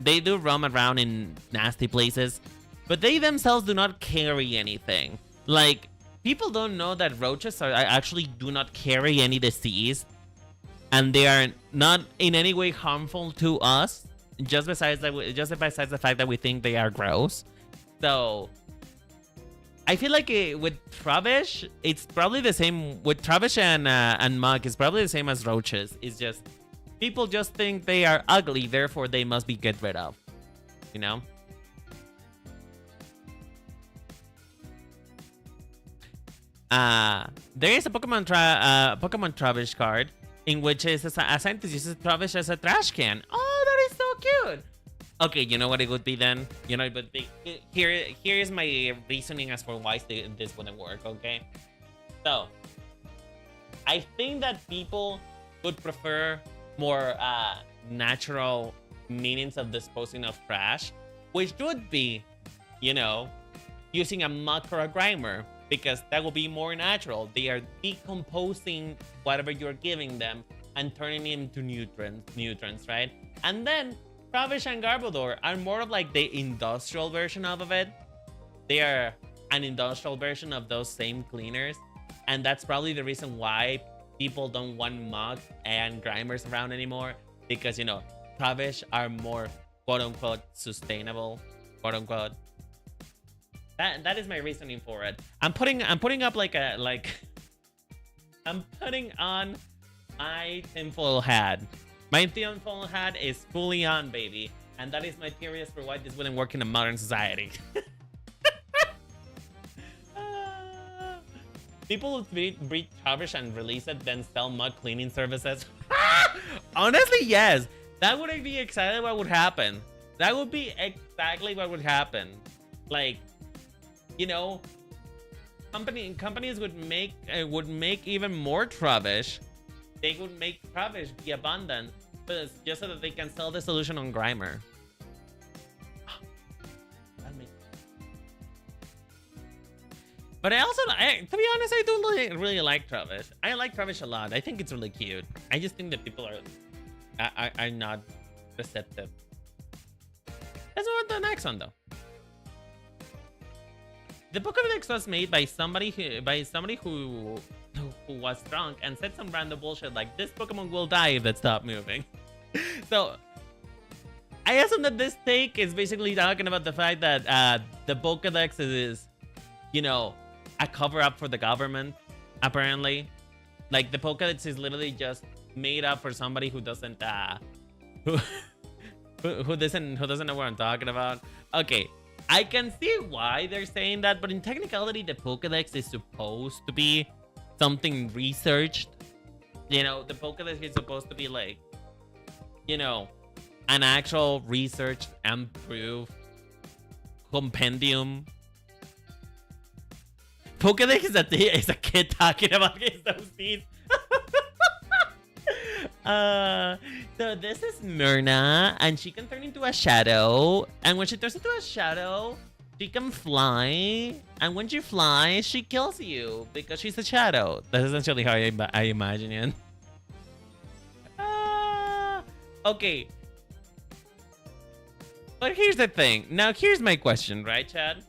They do roam around in nasty places, but they themselves do not carry anything. Like, people don't know that roaches actually do not carry any disease, and they are not in any way harmful to us. Just besides the fact that we think they are gross. So I feel like with Trubbish, it's probably the same. With Trubbish and Mug, it's probably the same as roaches. It's just people just think they are ugly, therefore they must be get rid of. You know? There is a Pokemon Trubbish card in which is a scientist uses Trubbish as a trash can. Oh, that is so cute. Okay, you know what it would be then? You know, it would be here is my reasoning as for why this wouldn't work. Okay, so I think that people would prefer more natural meanings of disposing of trash, which would be, you know, using a muck or a grimer, because that will be more natural. They are decomposing whatever you're giving them and turning it into nutrients, right? And then Trubbish and Garbodor are more of like the industrial version of it. They are an industrial version of those same cleaners, and that's probably the reason why people don't want mugs and grimers around anymore, because, you know, Trubbish are more quote-unquote sustainable, quote-unquote. That is my reasoning for it. I'm putting up I'm putting on my tinfoil hat. My tinfoil hat is fully on, baby. And that is my theory as for why this wouldn't work in a modern society. People would breed Trubbish and release it, then sell mud cleaning services. Honestly, yes. That would be exactly what would happen. That would be exactly what would happen. Like, you know, companies would make even more Trubbish. They would make Trubbish be abundant, but just so that they can sell the solution on Grimer. But I also, to be honest, I do really like Trubbish. I like Trubbish a lot. I think it's really cute. I just think that people are not receptive. Let's move on to the next one, though. The Pokédex was made by somebody who was drunk and said some random bullshit like, this Pokemon will die if it stops moving. So I assume that this take is basically talking about the fact that the Pokédex is, you know, a cover-up for the government, apparently. Like, the Pokédex is literally just made up for somebody who doesn't who doesn't know what I'm talking about. Okay, I can see why they're saying that, but in technicality, the Pokédex is supposed to be something researched. You know, the Pokédex is supposed to be like, you know, an actual researched and proved compendium. Pokédex is a kid talking about his OCs. So this is Myrna, and she can turn into a shadow. And when she turns into a shadow, she can fly. And when she flies, she kills you because she's a shadow. That's essentially how I imagine it. Okay. But here's the thing. Now, here's my question, right, Chad?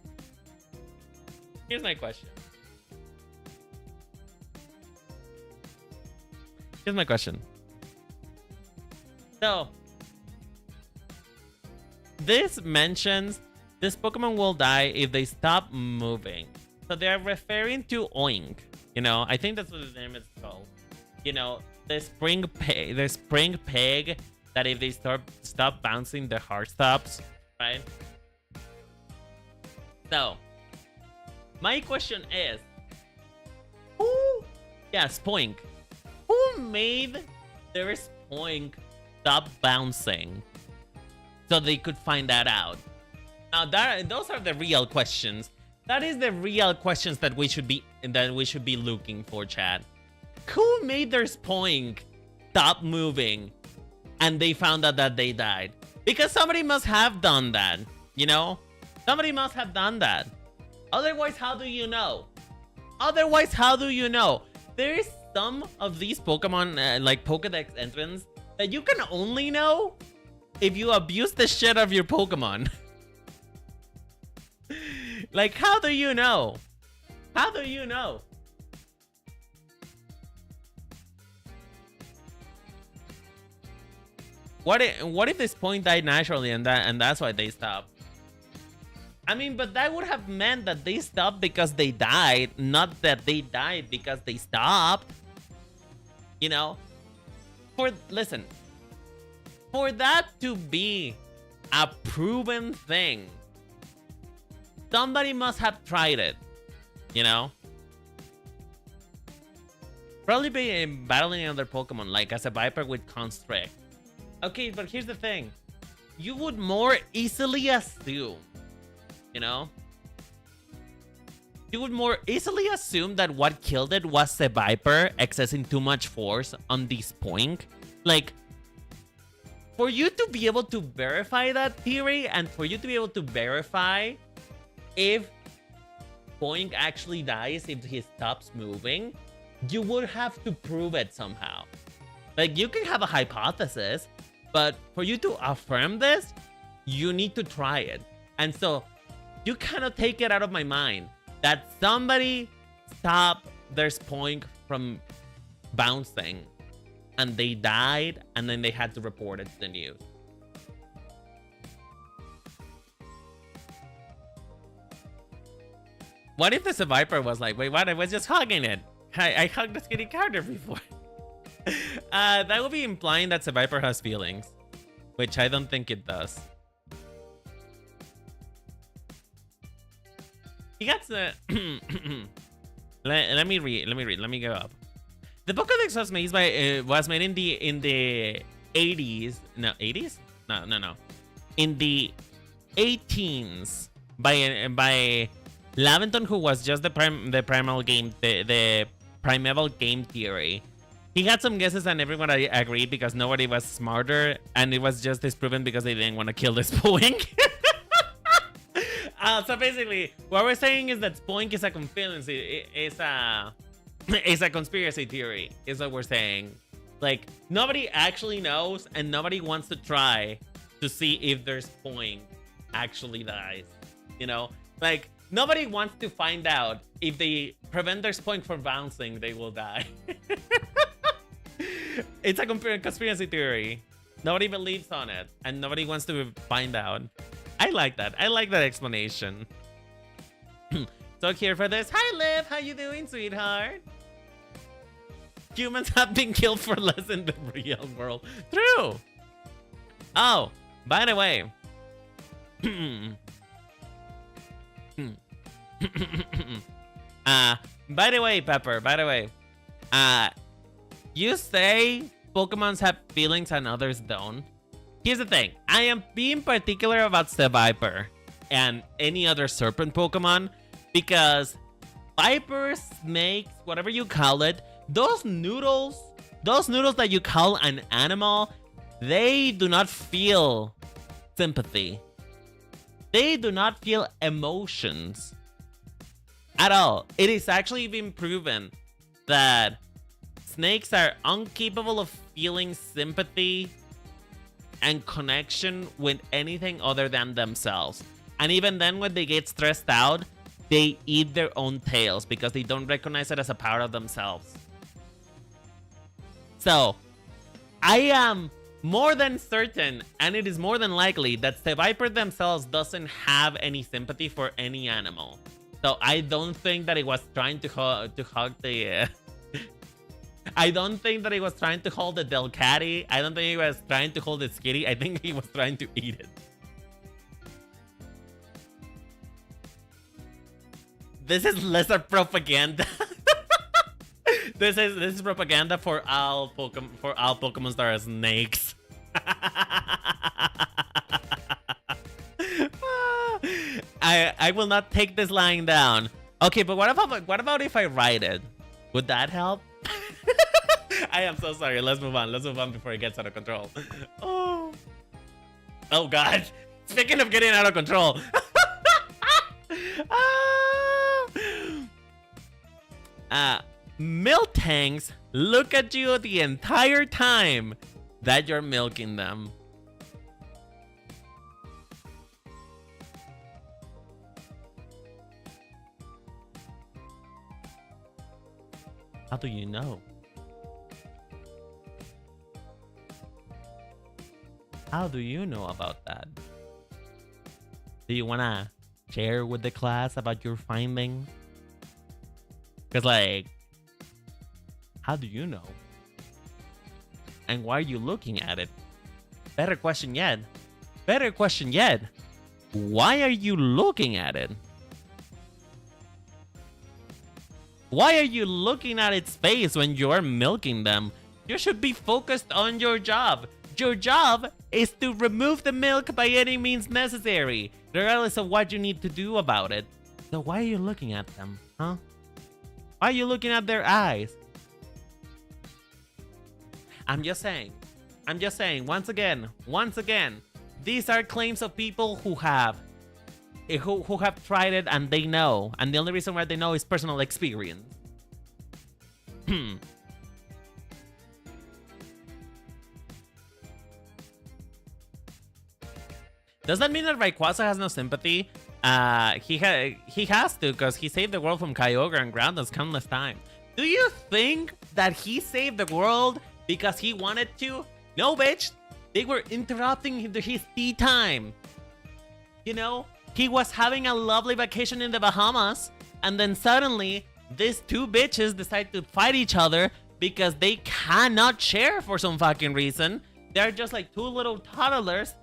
Here's my question. Here's my question. So, this mentions this Pokemon will die if they stop moving. So they're referring to Oink. You know, I think that's what the name is called. You know, the spring peg that if they stop bouncing, the heart stops, right? So, my question is, Spoink. Who made their Spoink stop bouncing so they could find that out? Now, those are the real questions. That is the real questions that we should be looking for, Chad. Who made their Spoink stop moving and they found out that they died? Because somebody must have done that, you know? Somebody must have done that. Otherwise, how do you know? There is some of these Pokemon, like Pokedex entrants, that you can only know if you abuse the shit of your Pokemon. Like, how do you know? How do you know? What if this point died naturally and that's why they stopped? I mean, but that would have meant that they stopped because they died, not that they died because they stopped. You know? Listen, for that to be a proven thing, somebody must have tried it, you know? Probably be battling another Pokemon, like as a Viper with Constrict. Okay, but here's the thing. You would more easily assume, you know? You would more easily assume that what killed it was the Viper accessing too much force on this point. Like, for you to be able to verify that theory and for you to be able to verify if Boink actually dies if he stops moving, you would have to prove it somehow. Like, you can have a hypothesis, but for you to affirm this, you need to try it. And so, you kind of take it out of my mind that somebody stopped their Boink from bouncing and they died and then they had to report it to the news. What if the Viper was like, wait, what? I was just hugging it. I hugged the skinny character before. That would be implying that Viper has feelings, which I don't think it does. He got the. Let me read. Let me go up. The Pokédex was made in the 80s. No, 80s? No. In the 18s by Laventon, who was just the primal game, the primeval game theory. He had some guesses and everyone agreed because nobody was smarter, and it was just disproven because they didn't want to kill this Spoink. So basically, what we're saying is that Spoink is a conspiracy. It's a conspiracy theory, is what we're saying. Like, nobody actually knows, and nobody wants to try to see if their Spoink actually dies. You know, like, nobody wants to find out if they prevent their Spoink from bouncing, they will die. It's a conspiracy theory. Nobody believes on it, and nobody wants to find out. I like that. I like that explanation. So here for this. Hi, Liv. How you doing, sweetheart? Humans have been killed for less in the real world. True. Oh, by the way. By the way, Pepper. By the way. You say Pokemons have feelings and others don't. Here's the thing. I am being particular about Viper and any other serpent Pokemon because Viper, snakes, whatever you call it, those noodles that you call an animal, they do not feel sympathy. They do not feel emotions at all. It is actually been proven that snakes are incapable of feeling sympathy and connection with anything other than themselves. And even then, when they get stressed out, they eat their own tails because they don't recognize it as a part of themselves. So, I am more than certain, and it is more than likely, that the Viper themselves doesn't have any sympathy for any animal. So I don't think that it was trying to hug the... I don't think that he was trying to hold the Delcatty. I don't think he was trying to hold the Skitty. I think he was trying to eat it. This is lesser propaganda. This is propaganda for all Pokemon that are snakes. I will not take this lying down. Okay, but what about if I write it? Would that help? I am so sorry. Let's move on. Let's move on before it gets out of control. Oh God. Speaking of getting out of control. Milk tanks look at you the entire time that you're milking them. How do you know? How do you know about that? Do you wanna share with the class about your findings? Because, like, how do you know? And why are you looking at it? Better question yet. Better question yet. Why are you looking at it? Why are you looking at its face when you're milking them? You should be focused on your job. Your job is to remove the milk by any means necessary, regardless of what you need to do about it. So why are you looking at them, huh? Why are you looking at their eyes? I'm just saying, once again, these are claims of people who have tried it and they know. And the only reason why they know is personal experience. Does that mean that Rayquaza has no sympathy? He has to, because he saved the world from Kyogre and Groundless countless times. Do you think that he saved the world because he wanted to? No, bitch. They were interrupting his tea time. You know, he was having a lovely vacation in the Bahamas, and then suddenly these two bitches decide to fight each other because they cannot share for some fucking reason. They're just like two little toddlers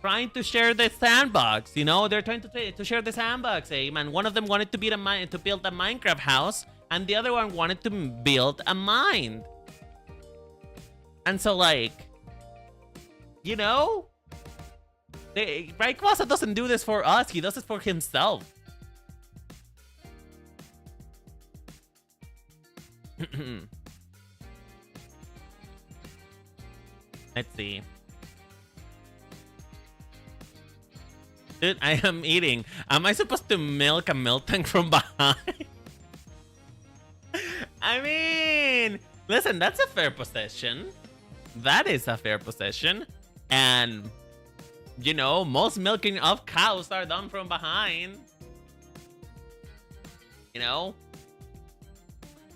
trying to share the sandbox. You know, they're trying to share the sandbox, man. One of them wanted to build a Minecraft house, and the other one wanted to build a mine. And so, like, you know, Rayquaza doesn't do this for us. He does this for himself. Let's see. Dude, I am eating. Am I supposed to milk a milk tank from behind? I mean, listen, that's a fair possession. That is a fair possession. And, you know, most milking of cows are done from behind. You know?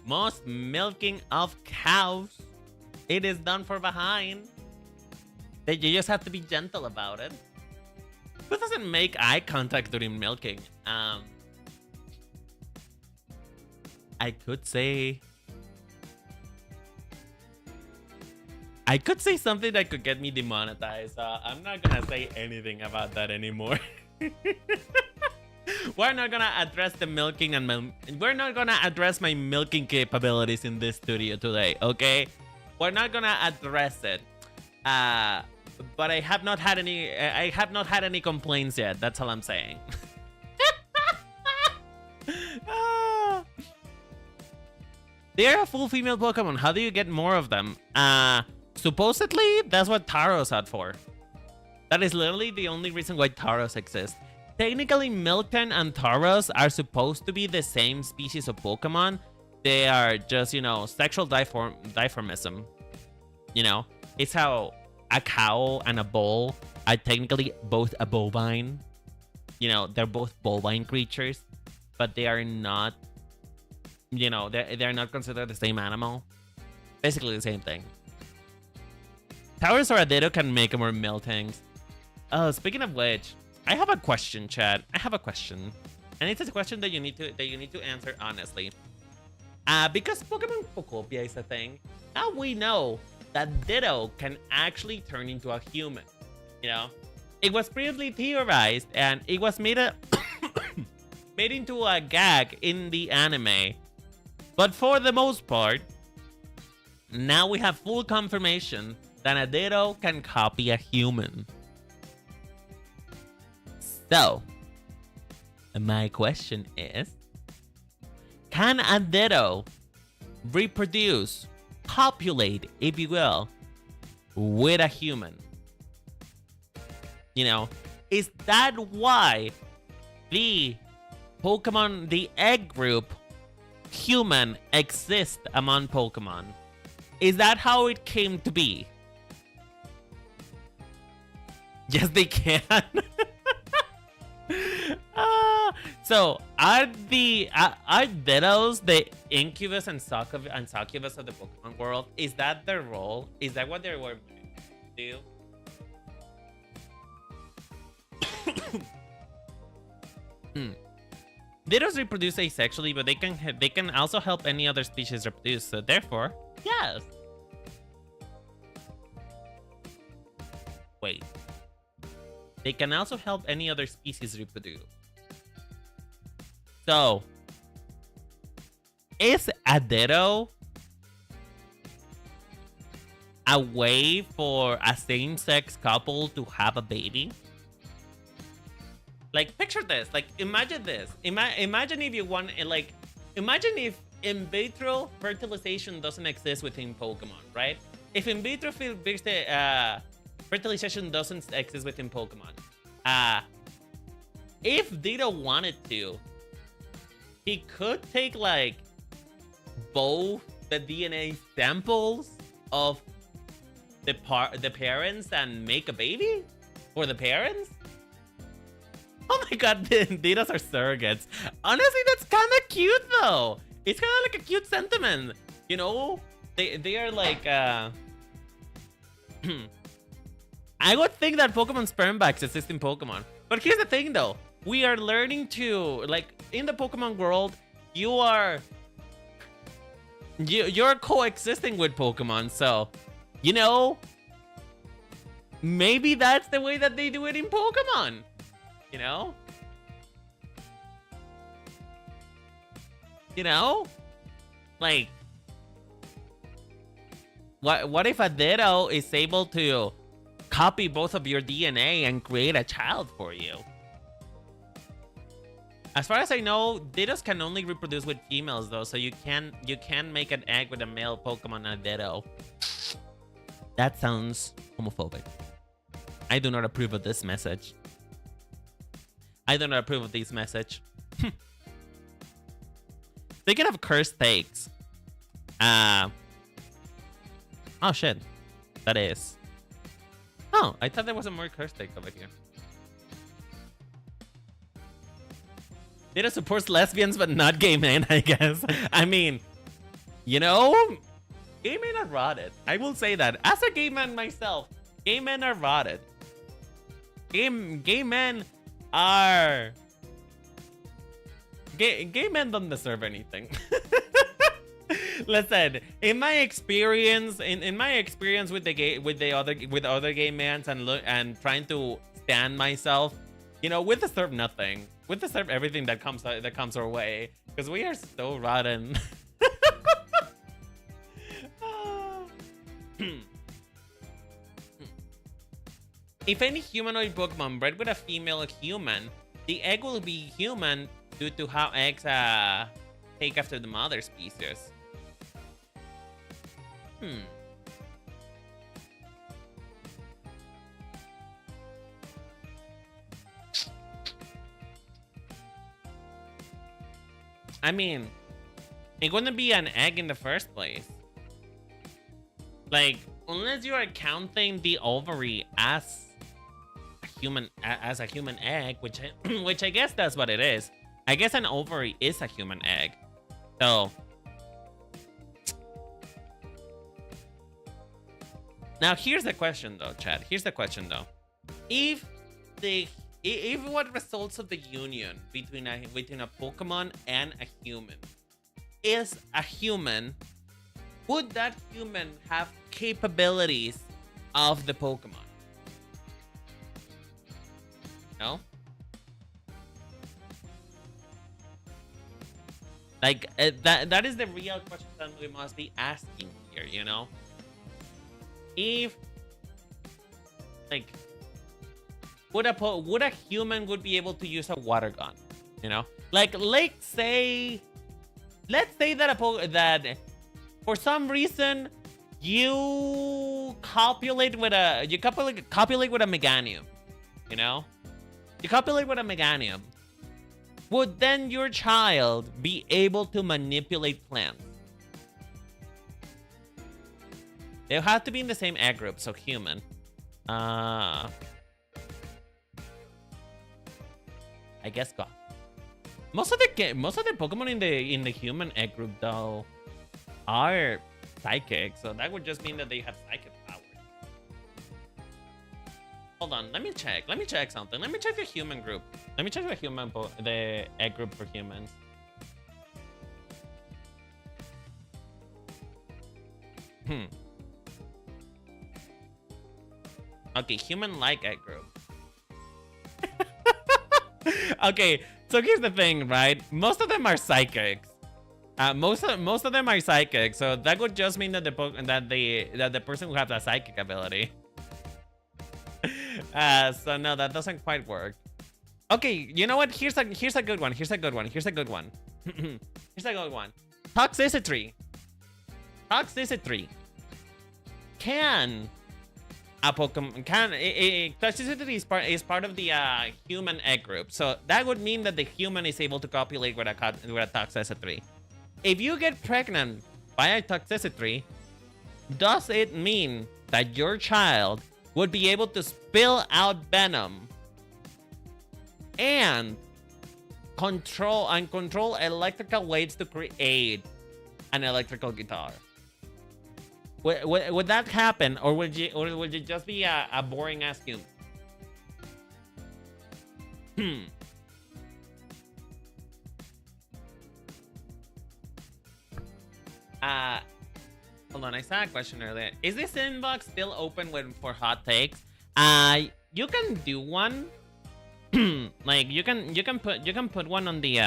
Most milking of cows, it is done from behind. That you just have to be gentle about it. Who doesn't make eye contact during milking? I could say something that could get me demonetized. I'm not gonna say anything about that anymore. We're not gonna address the milking and we're not gonna address my milking capabilities in this studio today, okay? We're not gonna address it. But I have not had any complaints yet. That's all I'm saying. They're a full female Pokemon. How do you get more of them? Supposedly, that's what Taros are for. That is literally the only reason why Taros exist. Technically, Miltank and Taros are supposed to be the same species of Pokemon. They are just, you know, sexual dimorphism. You know, it's how a cow and a bull are technically both a bovine. You know, they're both bovine creatures, but they are not, you know, they're not considered the same animal. Basically the same thing. Towers or a Ditto can make more Miltanks. Oh, speaking of which, I have a question, chat. I have a question. And it's a question that you need to answer honestly. Because Pokemon Pokopia is a thing, now we know that Ditto can actually turn into a human. You know? It was previously theorized and it was made made into a gag in the anime. But for the most part, now we have full confirmation that a Ditto can copy a human. So, my question is, can a Ditto reproduce, copulate, if you will, with a human? You know, is that why the Pokemon, the egg group, human, exists among Pokemon? Is that how it came to be? Yes, they can. So are Dittos the incubus and succubus of the Pokemon world? Is that their role? Is that what they were do? Dittos reproduce asexually, but they can also help any other species reproduce. So therefore, yes. Wait. They can also help any other species reproduce. So, is a Ditto a way for a same-sex couple to have a baby? Like, picture this. Like, imagine this. Imagine if you want, like, imagine if in vitro fertilization doesn't exist within Pokemon, right? If in vitro fertilization doesn't exist within Pokemon, if Ditto wanted to, he could take, like, both the DNA samples of the parents and make a baby for the parents. Oh my god, Dittos are surrogates. Honestly, that's kind of cute though. It's kind of like a cute sentiment, you know? They are like I would think that Pokemon sperm banks exist in Pokemon. But here's the thing though. We are learning to, like, in the Pokemon world, you're coexisting with Pokemon, so, you know, maybe that's the way that they do it in Pokemon. You know? You know? Like, what if a Ditto is able to copy both of your DNA and create a child for you? As far as I know, Dittos can only reproduce with females though, so you can make an egg with a male Pokemon and a Ditto. That sounds homophobic. I do not approve of this message. I do not approve of this message. Speaking of cursed takes. Oh shit. That is. Oh, I thought there was a more cursed take over here. Ditto supports lesbians but not gay men, I guess. I mean, you know, gay men are rotted. I will say that. As a gay man myself, gay men are rotted. Gay men are... Gay men don't deserve anything. Listen, in my experience, in my experience with other gay men and trying to stand myself, you know, we deserve nothing. We deserve everything that comes our way, because we are so rotten. If any humanoid Pokemon bred with a female human, the egg will be human due to how eggs take after the mother species. I mean, it wouldn't be an egg in the first place. Like, unless you are counting the ovary as a human egg, which I guess that's what it is. I guess an ovary is a human egg. So now here's the question though, Chad. Here's the question though. If what results of the union between a Pokemon and a human is a human, would that human have capabilities of the Pokemon? No? Like, that is the real question that we must be asking here, you know? If, like, would a human would be able to use a water gun, you know? Like, let's say that for some reason you copulate with a Meganium, you know? You copulate with a Meganium. Would then your child be able to manipulate plants? They'll have to be in the same egg group, so human. I guess God. Most of the Pokemon in the human egg group though are psychic, so that would just mean that they have psychic powers. Hold on, let me check something. Let me check the human group. Let me check the egg group for humans. Okay, human-like egg group. Okay, so here's the thing, right? Most of them are psychics. Most of them are psychic, so that would just mean that the person who has a psychic ability. So no, that doesn't quite work. Okay, you know what? Here's a good one. Here's a good one. Here's a good one. Here's a good one. Toxicity. Toxicity. Can a Pokemon toxicity is part of the human egg group, so that would mean that the human is able to copulate with a toxicity. If you get pregnant by a toxicity, does it mean that your child would be able to spill out venom and control electrical waves to create an electrical guitar? Would that happen, or would you just be a boring ass human? Hold on, I saw a question earlier. Is this inbox still open for hot takes? You can do one. Like you can put one on the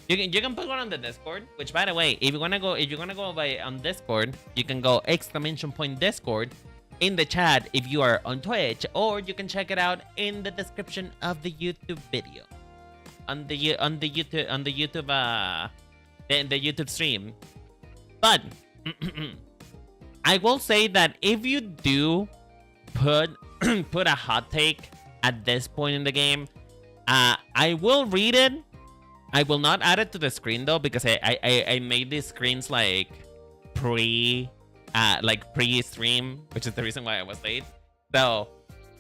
you can put one on the Discord. Which, by the way, if you're gonna go on Discord, you can go !Discord in the chat if you are on Twitch, or you can check it out in the description of the YouTube video on the YouTube stream. But I will say that if you do put a hot take at this point in the game, I will read it. I will not add it to the screen though, because I made these screens like pre-stream, which is the reason why I was late. So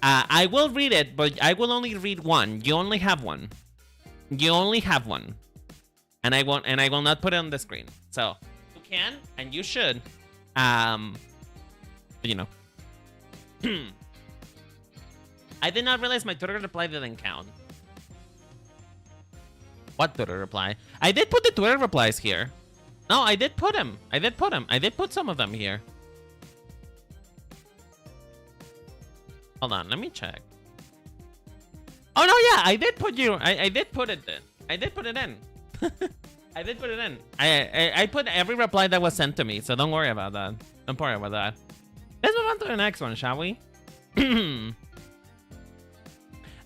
I will read it, but I will only read one. You only have one. You only have one, and I will not put it on the screen. So you can and you should, you know. I did not realize my Twitter reply didn't count. What Twitter reply? I did put the Twitter replies here. No, I did put them. I did put some of them here. Hold on, let me check. Oh no, yeah, I did put you. I did put it in. I did put it in. I did put it in. I put every reply that was sent to me, so don't worry about that. Don't worry about that. Let's move on to the next one, shall we?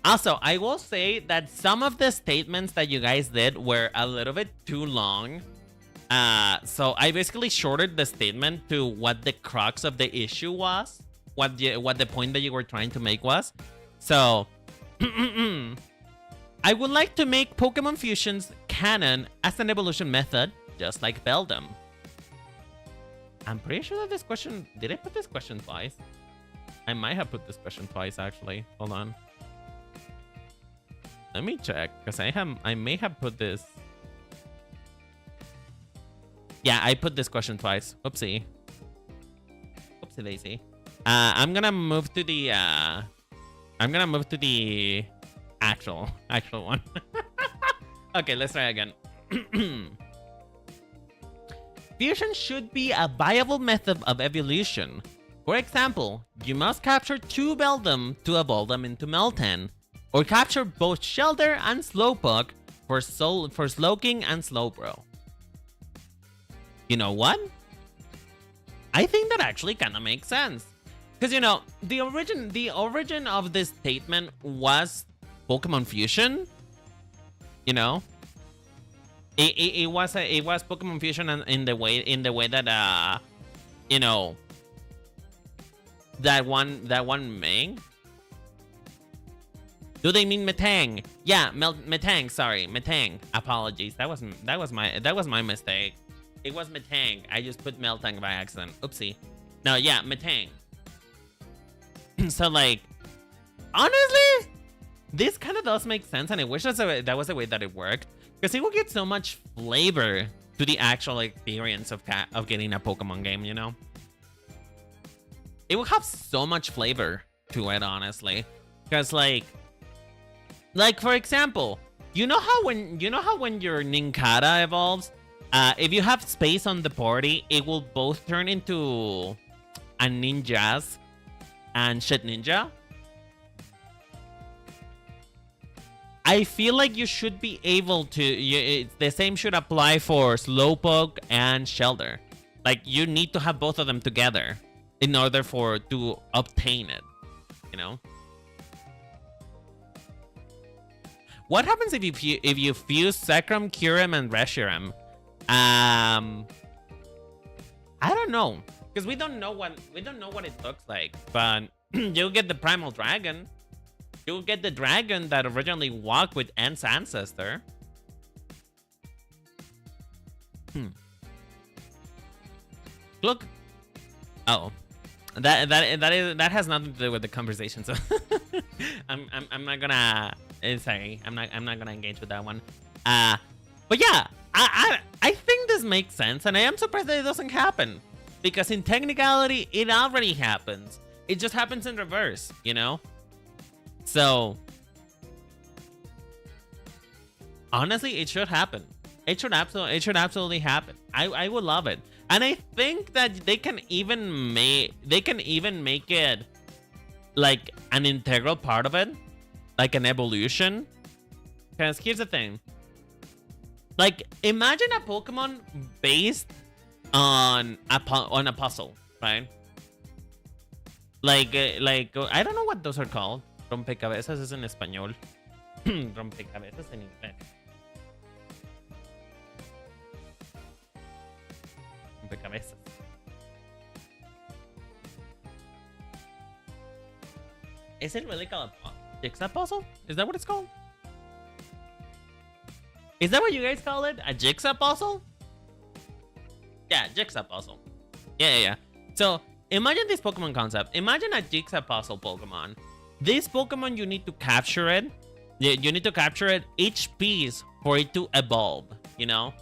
Also, I will say that some of the statements that you guys did were a little bit too long. So I basically shorted the statement to what the crux of the issue was, what the point that you were trying to make was. So I would like to make Pokemon fusions canon as an evolution method, just like Beldum. I'm pretty sure that this question, did I put this question twice? I might have put this question twice actually. Hold on. Let me check, because I may have put this. Yeah, I put this question twice. Oopsie. Oopsie daisy. I'm gonna move to the actual one. Okay, let's try again. Fusion should be a viable method of evolution. For example, you must capture 2 Beldum to evolve them into Meltan, or capture both Shelter and Slowpoke for Slowking and Slowbro. You know what? I think that actually kind of makes sense. Because, you know, the origin of this statement was Pokemon Fusion. You know? It was Pokemon Fusion in the way that you know, that one Ming. Do they mean Metang? Yeah, Metang. Sorry, Metang. Apologies. That was my mistake. It was Metang. I just put Meltang by accident. Oopsie. No, yeah, Metang. So like, honestly, this kind of does make sense, and I wish that was the way that it worked, because it will get so much flavor to the actual experience of getting a Pokemon game, you know? It will have so much flavor to it, honestly. Because like for example, you know how when your Nincada evolves, if you have space on the party, it will both turn into a Ninjas and Shit Ninja. I feel like you should be able to. The same should apply for Slowpoke and Shelter. Like, you need to have both of them together in order to obtain it. You know. What happens if you fuse Zekrom, Kyurem, and Reshiram? I don't know, because we don't know what it looks like. But you'll get the Primal Dragon. You'll get the dragon that originally walked with Ent's ancestor. Look. Oh, that has nothing to do with the conversation. So I'm not gonna. Sorry, I'm not gonna engage with that one. But yeah, I think this makes sense, and I am surprised that it doesn't happen, because in technicality it already happens. It just happens in reverse, you know. So, honestly, it should happen. It should absolutely happen. I would love it, and I think that they can even make it like an integral part of it, like an evolution. Because here's the thing: like, imagine a Pokemon based on a puzzle, right? Like I don't know what those are called. Rompecabezas es en español. Rompecabezas en inglés. Rompecabezas. Is it really called a jigsaw puzzle? Is that what it's called? Is that what you guys call it? A jigsaw puzzle? Yeah, jigsaw puzzle. Yeah. So, imagine this Pokemon concept. Imagine a jigsaw puzzle Pokemon. This Pokemon, you need to capture it. You need to capture it each piece for it to evolve, you know?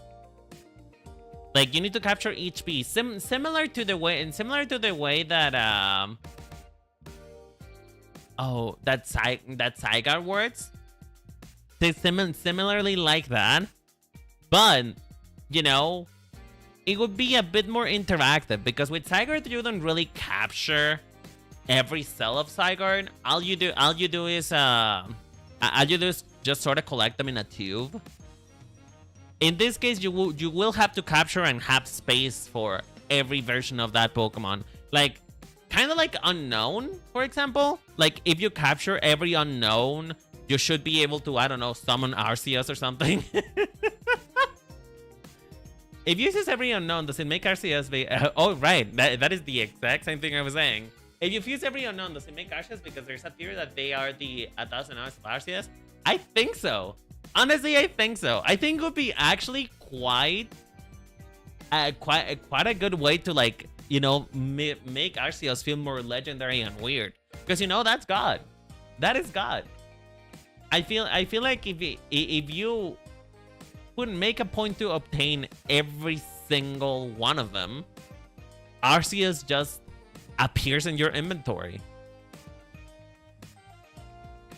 Like, you need to capture each piece. Similar to the way that that Zygarde works. Similarly like that. But, you know, it would be a bit more interactive, because with Zygarde you don't really capture every cell of Zygarde. All you do is just sort of collect them in a tube. In this case, you will have to capture and have space for every version of that Pokemon. Like, kind of like Unknown, for example. Like, if you capture every Unknown, you should be able to, I don't know, summon Arceus or something. If you use every Unknown, does it make Arceus be... oh, right. That is the exact same thing I was saying. If you fuse every Unknown, does it make Arceus? Because there's a theory that they are the 1,000 hours of Arceus. I think so. Honestly, I think so. I think it would be actually quite a good way to, like, you know, make Arceus feel more legendary and weird. Because, you know, that's God. That is God. I feel like if you would make a point to obtain every single one of them, Arceus just appears in your inventory.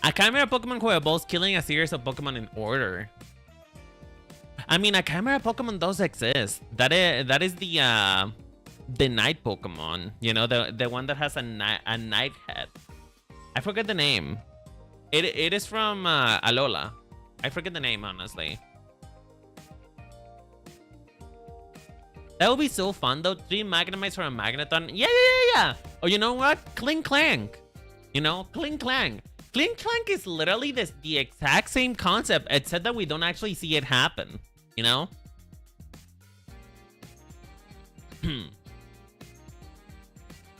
A Chimera Pokemon who evolves, killing a series of Pokemon in order. I mean, a Chimera Pokemon does exist. That is the night Pokemon. You know, the one that has a night head. I forget the name. It is from Alola. I forget the name, honestly. That would be so fun, though. 3 Magnemites for a Magneton. Yeah. Oh, you know what? Clink Clank. You know, Clink Clank. Clink Clank is literally the exact same concept, except that we don't actually see it happen. You know?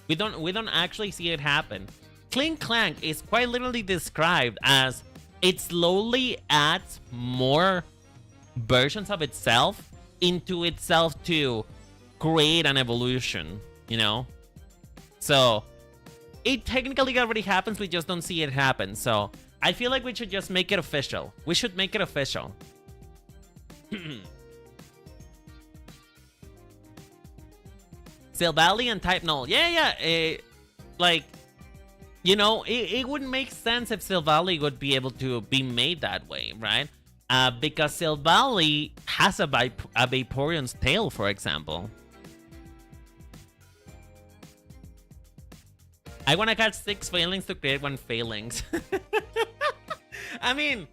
We don't actually see it happen. Clink Clank is quite literally described as it slowly adds more versions of itself into itself to create an evolution, you know? So it technically already happens, we just don't see it happen. So I feel like we should just make it official. We should make it official. Silvally and type null. Yeah. Like, you know, it would make sense if Silvally would be able to be made that way, right? Because Silvally has a Vaporeon's tail, for example. I want to catch 6 failings to create 1 failings. I mean,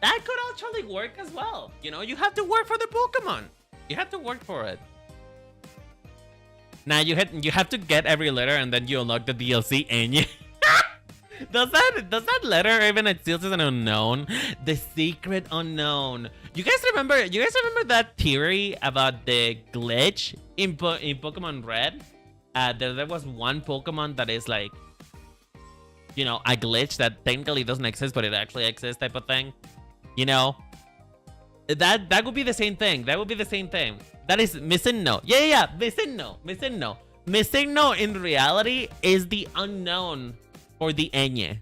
that could actually work as well. You know, you have to work for the Pokemon. You have to work for it. Now you have to get every letter and then you unlock the DLC and you... Does that letter even exist as an unknown? The secret unknown. You guys remember that theory about the glitch in Pokemon Red? There was one Pokemon that is like, you know, a glitch that technically doesn't exist, but it actually exists type of thing. You know? That would be the same thing. That would be the same thing. That is missing no. Yeah. Missing no. Missing no in reality is the unknown for the Enye.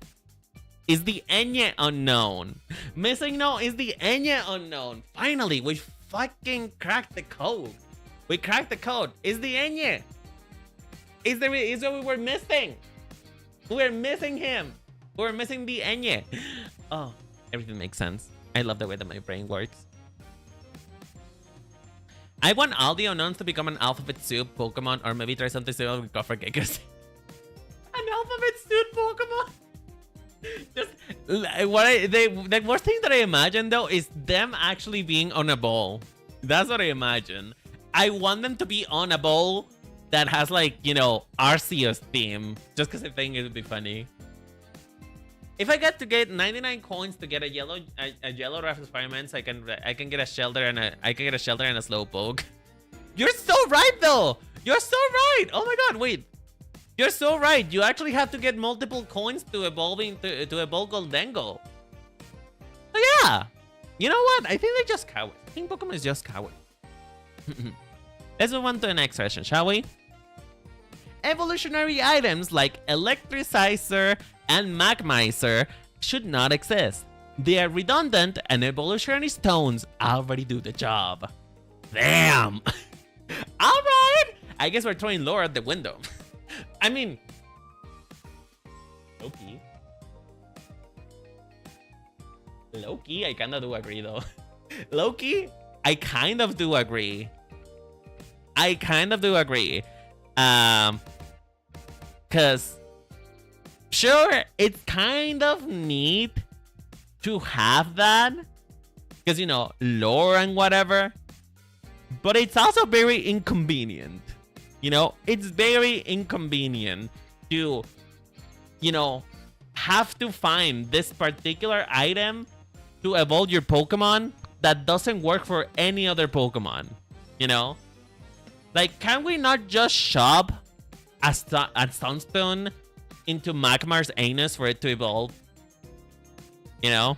Is the Enye unknown. Missing no is the Enye unknown. Finally, we fucking cracked the code. We cracked the code. Is the Enye. Is what we were missing. We're missing him. We're missing the Enye. Oh, everything makes sense. I love the way that my brain works. I want all the unknowns to become an alphabet soup Pokemon, or maybe try something similar with Gopher Gigas. An alphabet soup Pokemon? Just the worst thing that I imagine though is them actually being on a ball. That's what I imagine. I want them to be on a ball that has, like, you know, Arceus theme, just because I think it would be funny. If I get 99 coins to get a yellow Rapid Fireman, so I can get a shelter and a Slowpoke. You're so right though. You're so right. Oh my god, wait. You're so right. You actually have to get multiple coins to evolve Goldengo. So yeah. You know what? I think they're just cowards. I think Pokemon is just cowards. Let's move on to the next question, shall we? Evolutionary items like Electricizer and Magmizer should not exist. They are redundant and evolutionary stones already do the job. Damn! Alright! I guess we're throwing lore at the window. I mean... Loki, I kinda do agree though. Loki, I kind of do agree. Cause sure, it's kind of neat to have that, because, you know, lore and whatever, but it's also very inconvenient. You know, it's very inconvenient to, you know, have to find this particular item to evolve your Pokemon that doesn't work for any other Pokemon. You know, like, can we not just shove a Sunstone into Magmar's anus for it to evolve? You know?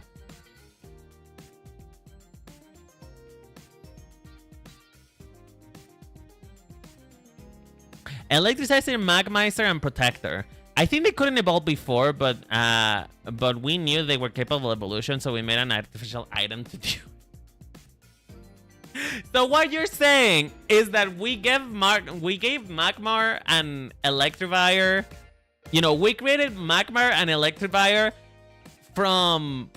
Electricizer, Magmizer, and Protector. I think they couldn't evolve before, but we knew they were capable of evolution, so we made an artificial item to do. So what you're saying is that we gave Magmar and Electivire. You know, we created Magmar and Electivire from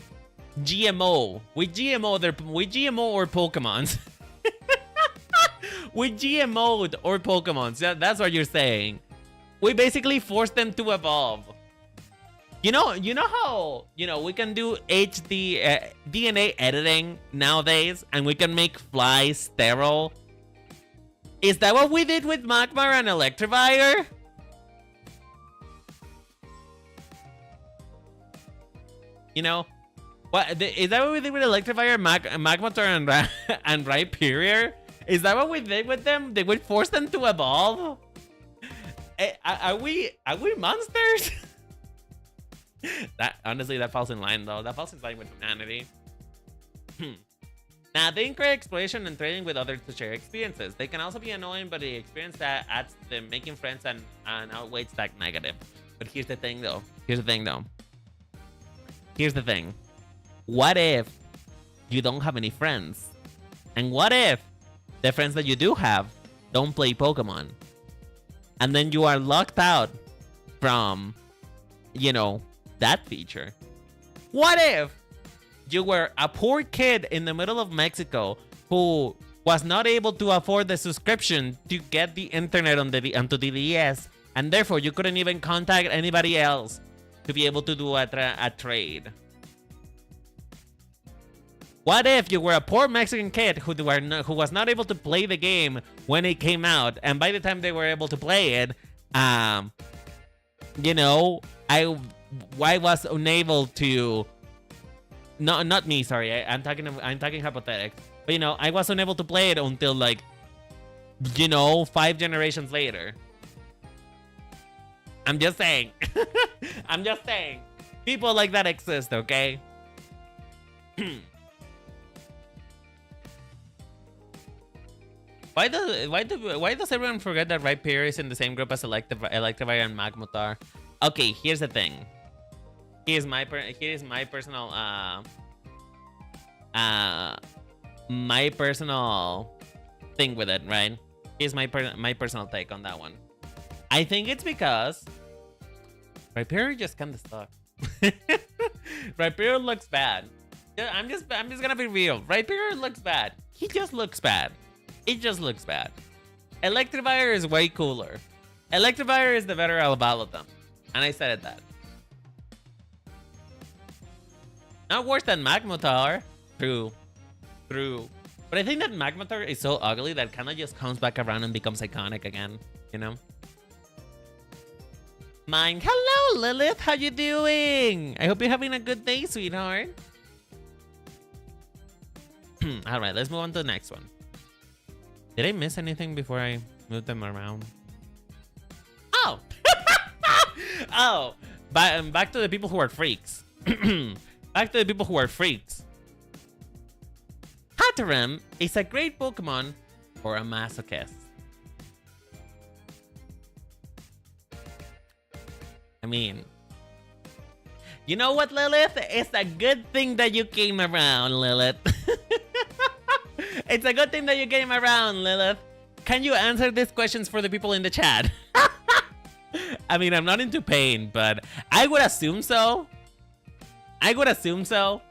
GMO. We GMO or Pokemons. We GMO'd or Pokemons. That's what you're saying. We basically forced them to evolve. You know how, you know, we can do DNA editing nowadays, and we can make flies sterile? Is that what we did with Magmar and Electivire? You know, is that what we did with Electivire, Magmar, and Rhyperior? Is that what we did with them? Did we force them to evolve? Are we monsters? That honestly, that falls in line though. That falls in line with humanity. Now, they encourage exploration and trading with others to share experiences. They can also be annoying, but the experience that adds to them making friends and outweighs that negative. But here's the thing though. here's the thing. What if you don't have any friends? And what if the friends that you do have don't play Pokemon? And then you are locked out from, you know, that feature. What if you were a poor kid in the middle of Mexico who was not able to afford the subscription to get the internet onto the DS, and therefore you couldn't even contact anybody else to be able to do a trade? What if you were a poor Mexican kid who was not able to play the game when it came out, and by the time they were able to play it, you know, I was unable to. No, not me. Sorry, I'm talking hypothetics. But you know, I was unable to play it until like, you know, 5 generations later. I'm just saying. I'm just saying. People like that exist, okay? Why does everyone forget that Rhyperior is in the same group as Electivire and Magmar? Okay, here's the thing. Here's my personal thing with it, right? Here's my personal take on that one. I think it's because Rhyperior just kinda sucks. Rhyperior looks bad. I'm just gonna be real. Rhyperior looks bad. He just looks bad. It just looks bad. Electivire is way cooler. Electivire is the better out of all of them. And I said it that. Not worse than Magmar. True. But I think that Magmar is so ugly that kind of just comes back around and becomes iconic again, you know? Mine. Hello, Lilith. How you doing? I hope you're having a good day, sweetheart. All right, let's move on to the next one. Did I miss anything before I moved them around? Oh! Oh! Back to the people who are freaks. Back to the people who are freaks. Hatterene is a great Pokemon for a masochist. I mean, you know what, Lilith? It's a good thing that you came around, Lilith. It's a good thing that you came around, Lilith. Can you answer these questions for the people in the chat? I mean, I'm not into pain, but I would assume so. I would assume so.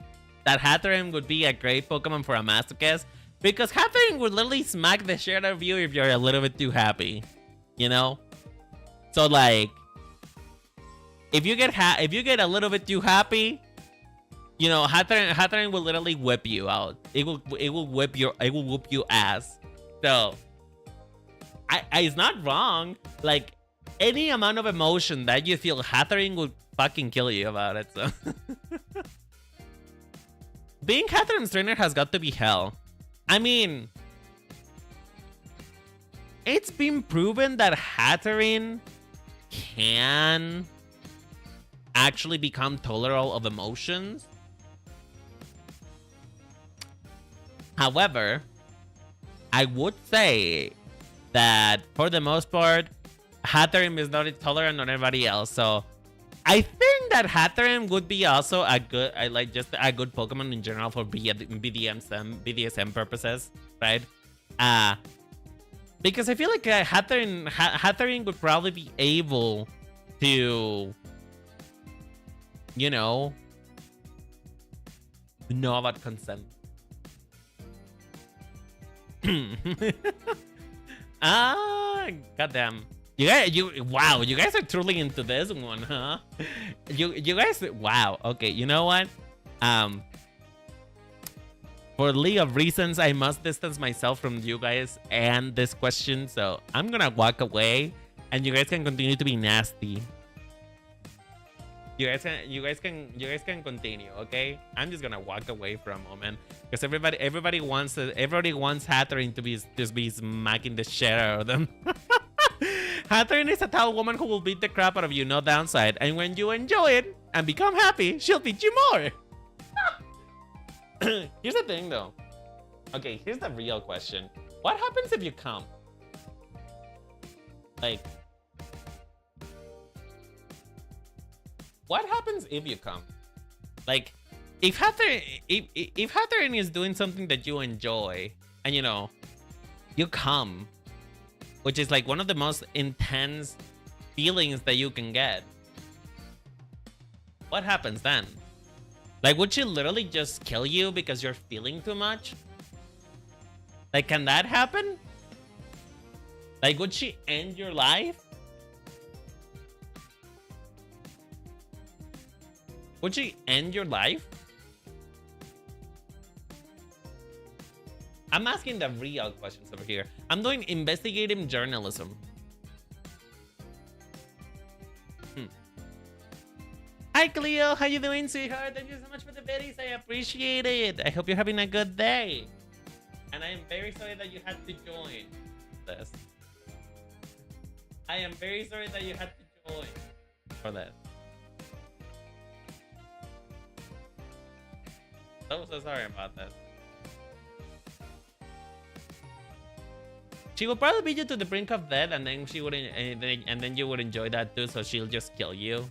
That Hatterene would be a great Pokemon for a masochist. Because Hatterene would literally smack the shit out of you if you're a little bit too happy. You know? So like, if you get a little bit too happy, you know, Hatterene will literally whip you out. It will whoop your ass. So it's not wrong. Like, any amount of emotion that you feel, Hatterene will fucking kill you about it. So being Hatterene's trainer has got to be hell. I mean, it's been proven that Hatterene can actually become tolerant of emotions. However, I would say that for the most part, Hatterene is not tolerant on everybody else. So I think that Hatterene would be also a good, just a good Pokemon in general for BDSM purposes, right? Because I feel like Hatterene would probably be able to, you know about consent. Goddamn. Wow, you guys are truly into this one, huh? You guys, wow. Okay, you know what? For League of Reasons, I must distance myself from you guys and this question, so I'm gonna walk away, and you guys can continue to be nasty. You guys can continue, okay? I'm just gonna walk away for a moment because everybody wants Hatterene to just be smacking the shit out of them. Hatterene is a tall woman who will beat the crap out of you, no downside. And when you enjoy it and become happy, she'll beat you more. Here's the thing, though. Okay, here's the real question: what happens if you come? Like, what happens if you come? Like, if Hatterin is doing something that you enjoy, and you know, you come, which is like one of the most intense feelings that you can get, what happens then? Like, would she literally just kill you because you're feeling too much? Like, can that happen? Like, would she end your life? Would she end your life? I'm asking the real questions over here. I'm doing investigative journalism. Hi, Cleo. How you doing, sweetheart? Thank you so much for the biddies. I appreciate it. I hope you're having a good day. And I am very sorry that you had to join this. I am very sorry that you had to join for this. So sorry about this. She will probably beat you to the brink of death, and then she wouldn't, and then you would enjoy that too. So she'll just kill you.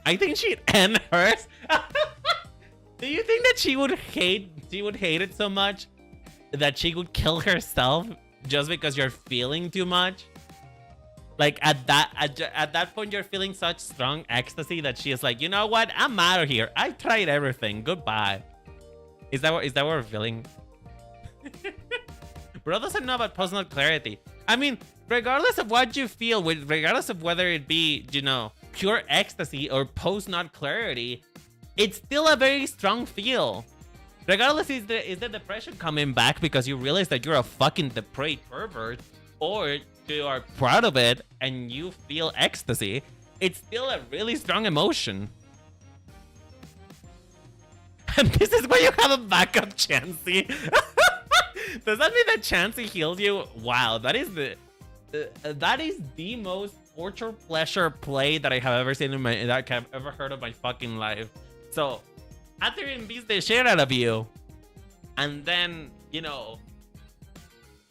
I think she'd end hers. Do you think that she would hate it so much that she would kill herself just because you're feeling too much? Like at that point, you're feeling such strong ecstasy that she is like, you know what? I'm out of here. I tried everything. Goodbye. Is that what we're feeling? Bro doesn't know about personal clarity. I mean, regardless of what you feel, regardless of whether it be, you know, pure ecstasy or post-nut clarity, it's still a very strong feel. Regardless, is the depression coming back because you realize that you're a fucking depraved pervert, or you are proud of it and you feel ecstasy, it's still a really strong emotion. And this is why you have a backup Chansey. Does that mean that Chansey heals you? Wow, that is the most torture pleasure play that I have ever seen that I've ever heard of my fucking life. So, Hatterin beats the shit out of you, and then, you know,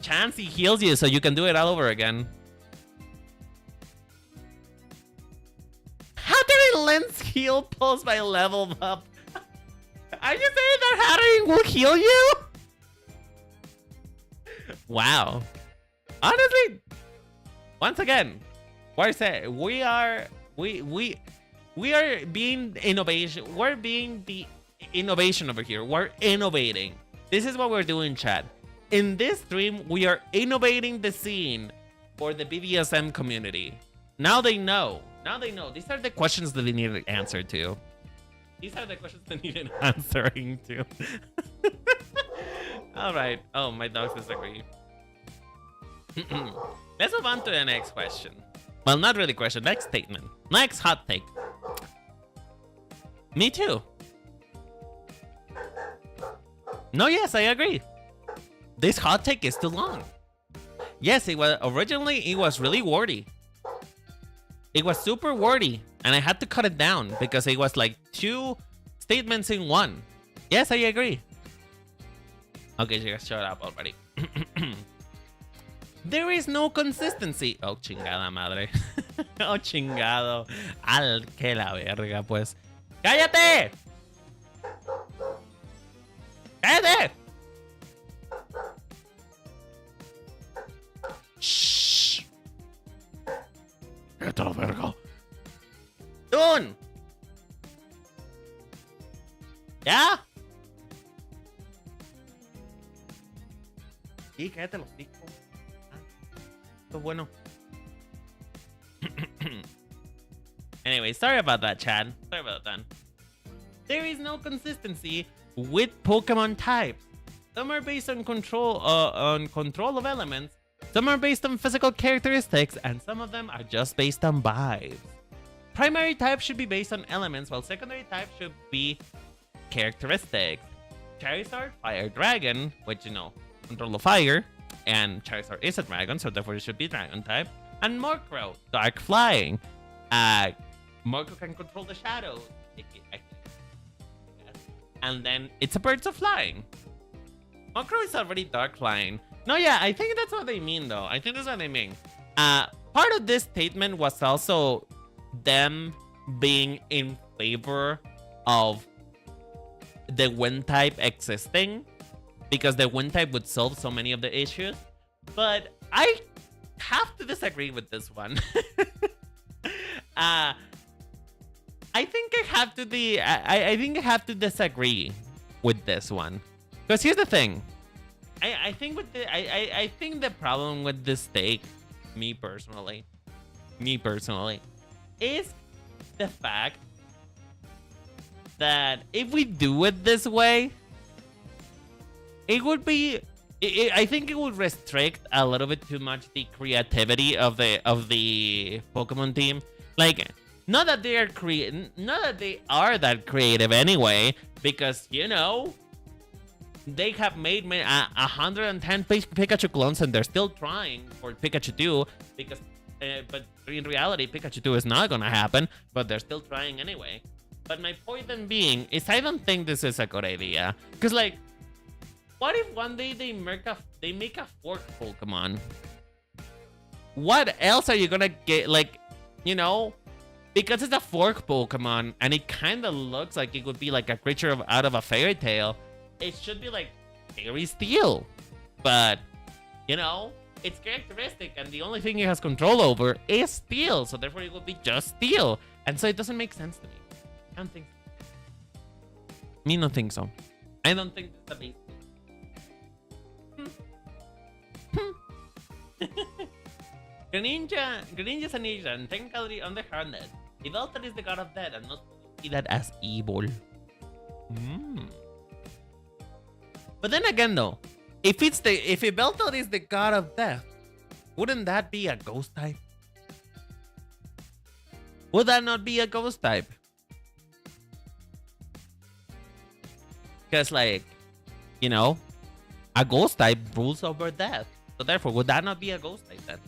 Chansey heals you so you can do it all over again. Hatterin lends heal pulse by level up. Are you saying that Hatterin will heal you? Wow. Honestly, once again, we are being innovation. We're being the innovation over here. We're innovating. This is what we're doing, chat. In this stream, we are innovating the scene for the BDSM community. Now they know. Now they know. These are the questions that they need an answer to. These are the questions they need an answering to. All right. Oh, my dogs disagree. Let's move on to the next question. Well, not really question. Next statement. Next hot take. Me too. No, yes, I agree. This hot take is too long. Yes, it was really wordy. It was super wordy, and I had to cut it down because it was like 2 statements in one. Yes, I agree. Okay, you guys shut up already. There is no consistency. Oh, chingada madre. Oh, chingado. Al que la verga, pues. ¡Cállate! ¡Cállate! Shh. ¡Cállate la verga! ¡Dun! ¿Ya? Sí, cállate los picos. So bueno. Anyway, sorry about that, Chad. Sorry about that. There is no consistency with Pokemon types. Some are based on control of elements. Some are based on physical characteristics, and some of them are just based on vibes. Primary types should be based on elements, while secondary types should be characteristics. Charizard, Fire Dragon, which, you know, control of fire, and Charizard is a dragon, so therefore it should be dragon type. And Murkrow, dark flying. Murkrow can control the shadows. And then it's a birds of flying. Murkrow is already dark flying. No, yeah, I think that's what they mean, though. I think that's what they mean. Part of this statement was also them being in favor of the wind type existing, because the wind type would solve so many of the issues. But I have to disagree with this one. I think I have to I think I have to disagree with this one, because here's the thing. I think with I think the problem with this take, me personally, is the fact that if we do it this way, it would be, I think it would restrict a little bit too much the creativity of the Pokemon team. Like, not that they are that creative anyway, because you know they have made 110 Pikachu clones and they're still trying for Pikachu 2, because but in reality Pikachu 2 is not gonna happen, but they're still trying anyway. But my point then being is, I don't think this is a good idea, because like, what if one day they make a fork Pokemon? What else are you gonna get? Like, you know, because it's a fork Pokemon and it kind of looks like it would be like a creature out of a fairy tale. It should be like Fairy Steel, but you know, its characteristic and the only thing it has control over is Steel, so therefore it would be just Steel, and so it doesn't make sense to me. I don't think so. Me don't think so. I don't think that's the base. Greninja's a ninja and technically underhanded. Yveltal is the god of death and not see that as evil. But then again though, if Yveltal is the god of death, wouldn't that be a ghost type? Would that not be a ghost type? Because like, you know, a ghost type rules over death. So therefore, would that not be a ghost type then?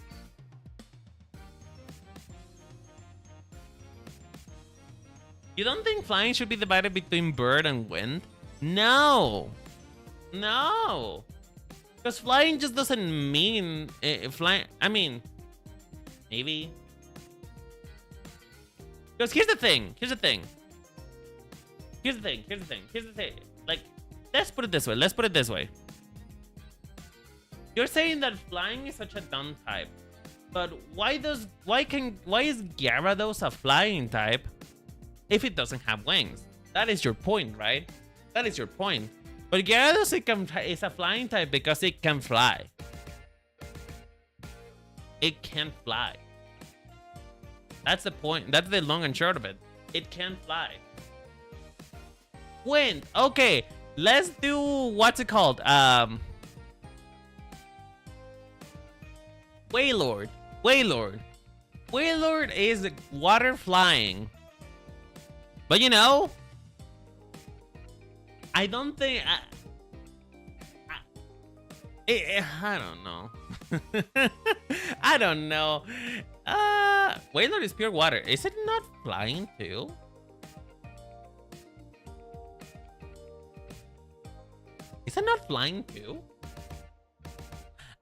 You don't think flying should be divided between bird and wind? No. No. Because flying just doesn't mean flying. I mean, maybe. Because here's the thing. Like, let's put it this way. You're saying that flying is such a dumb type, but why is Gyarados a flying type if it doesn't have wings? That is your point, right? That is your point. But Gyarados is a flying type because it can fly. It can fly. That's the point. That's the long and short of it. It can fly. Wind. Okay, let's do, what's it called? Wailord. Wailord is water flying. But you know, I don't think I don't know. I don't know. Wailord is pure water. Is it not flying too? Is it not flying too?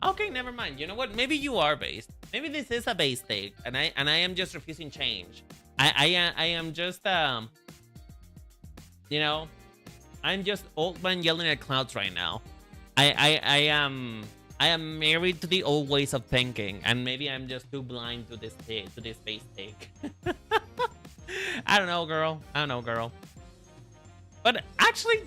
Okay, never mind. You know what? Maybe you are based. Maybe this is a base take, and I am just refusing change. I am just you know, I'm just old man yelling at clouds right now. I am married to the old ways of thinking, and maybe I'm just too blind to this base take. I don't know, girl. But actually,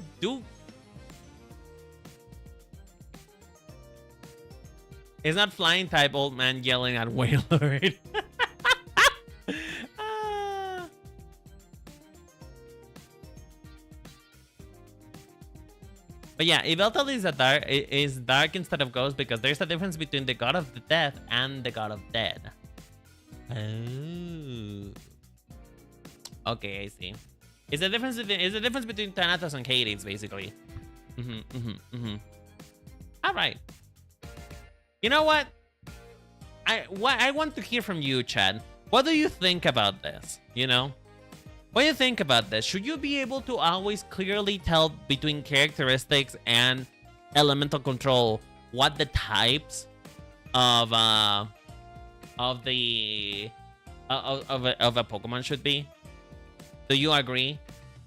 it's not flying type old man yelling at Wailord. But yeah, Yveltal is dark instead of ghost because there's a difference between the god of the death and the god of dead. Oh. Okay, I see. It's the difference between Thanatos and Hades, basically. All right. You know what? I want to hear from you, Chad. What do you think about this? You know? What do you think about this? Should you be able to always clearly tell between characteristics and elemental control what the types of the of a Pokemon should be. Do you agree?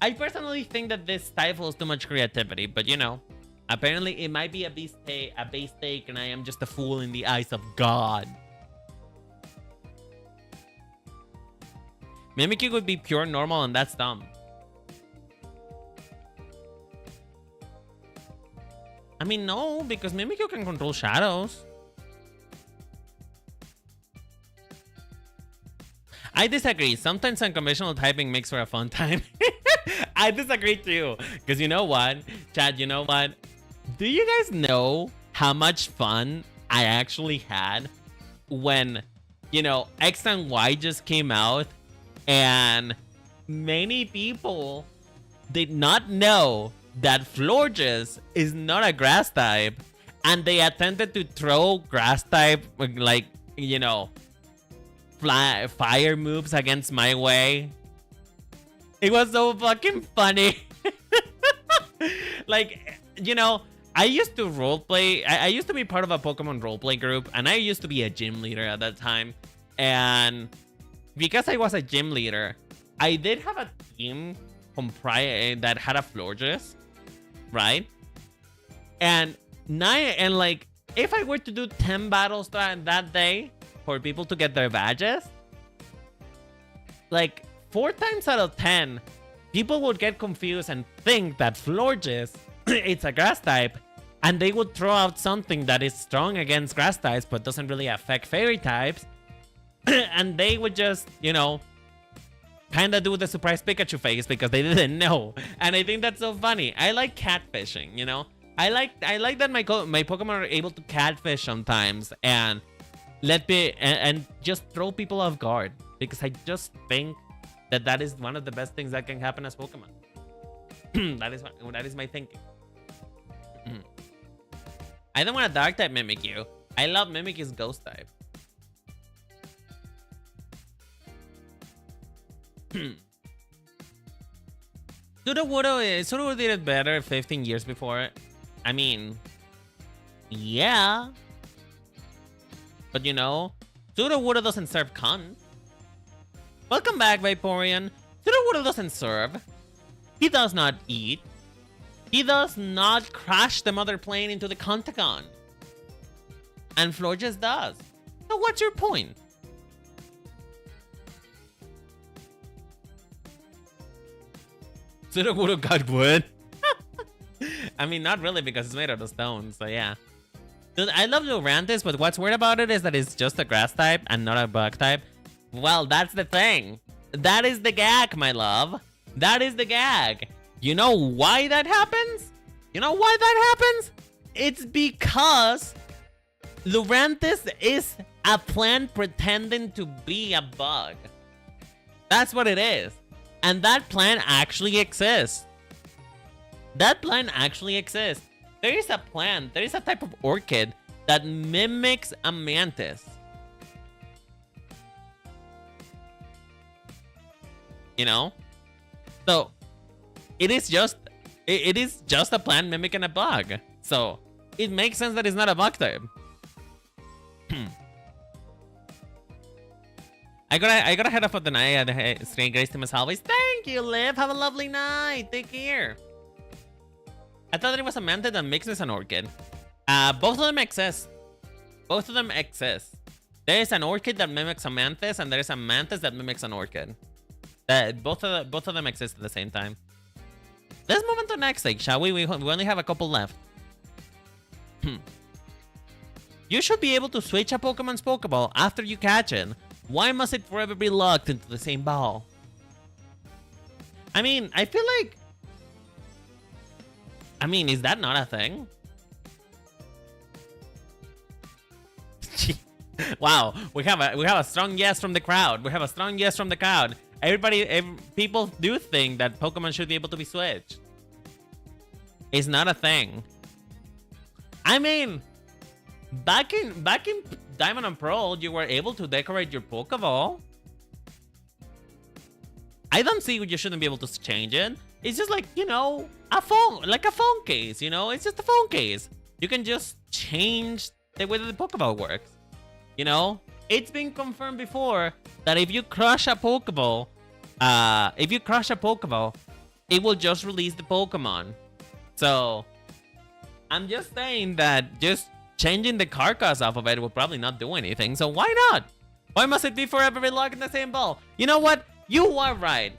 I personally think that this stifles too much creativity, but you know, apparently it might be a base take, and I am just a fool in the eyes of God. Mimikyu would be pure normal, and that's dumb. I mean, no, because Mimikyu can control shadows. I disagree. Sometimes unconventional typing makes for a fun time. I disagree too. Because you know what? Chad, you know what? Do you guys know how much fun I actually had when, you know, X and Y just came out and many people did not know that Florges is not a grass type, and they attempted to throw grass type, like, you know, fire moves against my way. It was so fucking funny. Like, you know, I used to roleplay. I used to be part of a Pokemon roleplay group, and I used to be a gym leader at that time. And because I was a gym leader, I did have a team that had a Florges, right? And like, if I were to do 10 battles that day for people to get their badges, like 4 times out of 10, people would get confused and think that Florges it's a grass type, and they would throw out something that is strong against grass types but doesn't really affect fairy types. And they would just, you know, kind of do the surprise Pikachu face because they didn't know. And I think that's so funny. I like catfishing, you know. I like that my Pokemon are able to catfish sometimes and and just throw people off guard, because I just think that is one of the best things that can happen as Pokemon. that is my thinking. I don't want a dark type Mimikyu. I love Mimikyu's ghost type. Sudowoodo did it better 15 years before. I mean, yeah. But you know, Sudowoodo doesn't serve cunt. Welcome back, Vaporeon. Sudowoodo doesn't serve. He does not eat. He does not crash the mother plane into the Contagon. And Florges does. So what's your point? Sudowoodo got wood. I mean, not really, because it's made out of stone, so yeah. Dude, I love Lurantis, but what's weird about it is that it's just a grass type and not a bug type. Well, that's the thing. That is the gag, my love. That is the gag. You know why that happens? You know why that happens? It's because Lurantis is a plant pretending to be a bug. That's what it is. And that plant actually exists. That plant actually exists. There is a plant, there is a type of orchid that mimics a mantis. You know? So, it is just a plant mimicking a bug. So, it makes sense that it's not a bug type. I gotta head off for the night. Stay graced as always. Thank you, Liv. Have a lovely night. Take care. I thought it was a mantis that mixes an orchid. Both of them exist. Both of them exist. There is an orchid that mimics a mantis, and there is a mantis that mimics an orchid. Both of them exist at the same time. Let's move on to the next stage, shall we? We only have a couple left. You should be able to switch a Pokemon's Pokeball after you catch it. Why must it forever be locked into the same ball? I mean, I feel like... I mean, is that not a thing? Wow, we have a strong yes from the crowd. We have a strong yes from the crowd. People do think that Pokemon should be able to be switched. It's not a thing. I mean, back in Diamond and Pearl, you were able to decorate your Pokeball. I don't see you shouldn't be able to change it. It's just like, you know, a phone case, you know? It's just a phone case. You can just change the way that the Pokeball works. You know? It's been confirmed before that if you crush a Pokeball, it will just release the Pokemon. So I'm just saying that just changing the carcass off of it will probably not do anything. So why not? Why must it be forever locked in the same ball? You know what? You are right.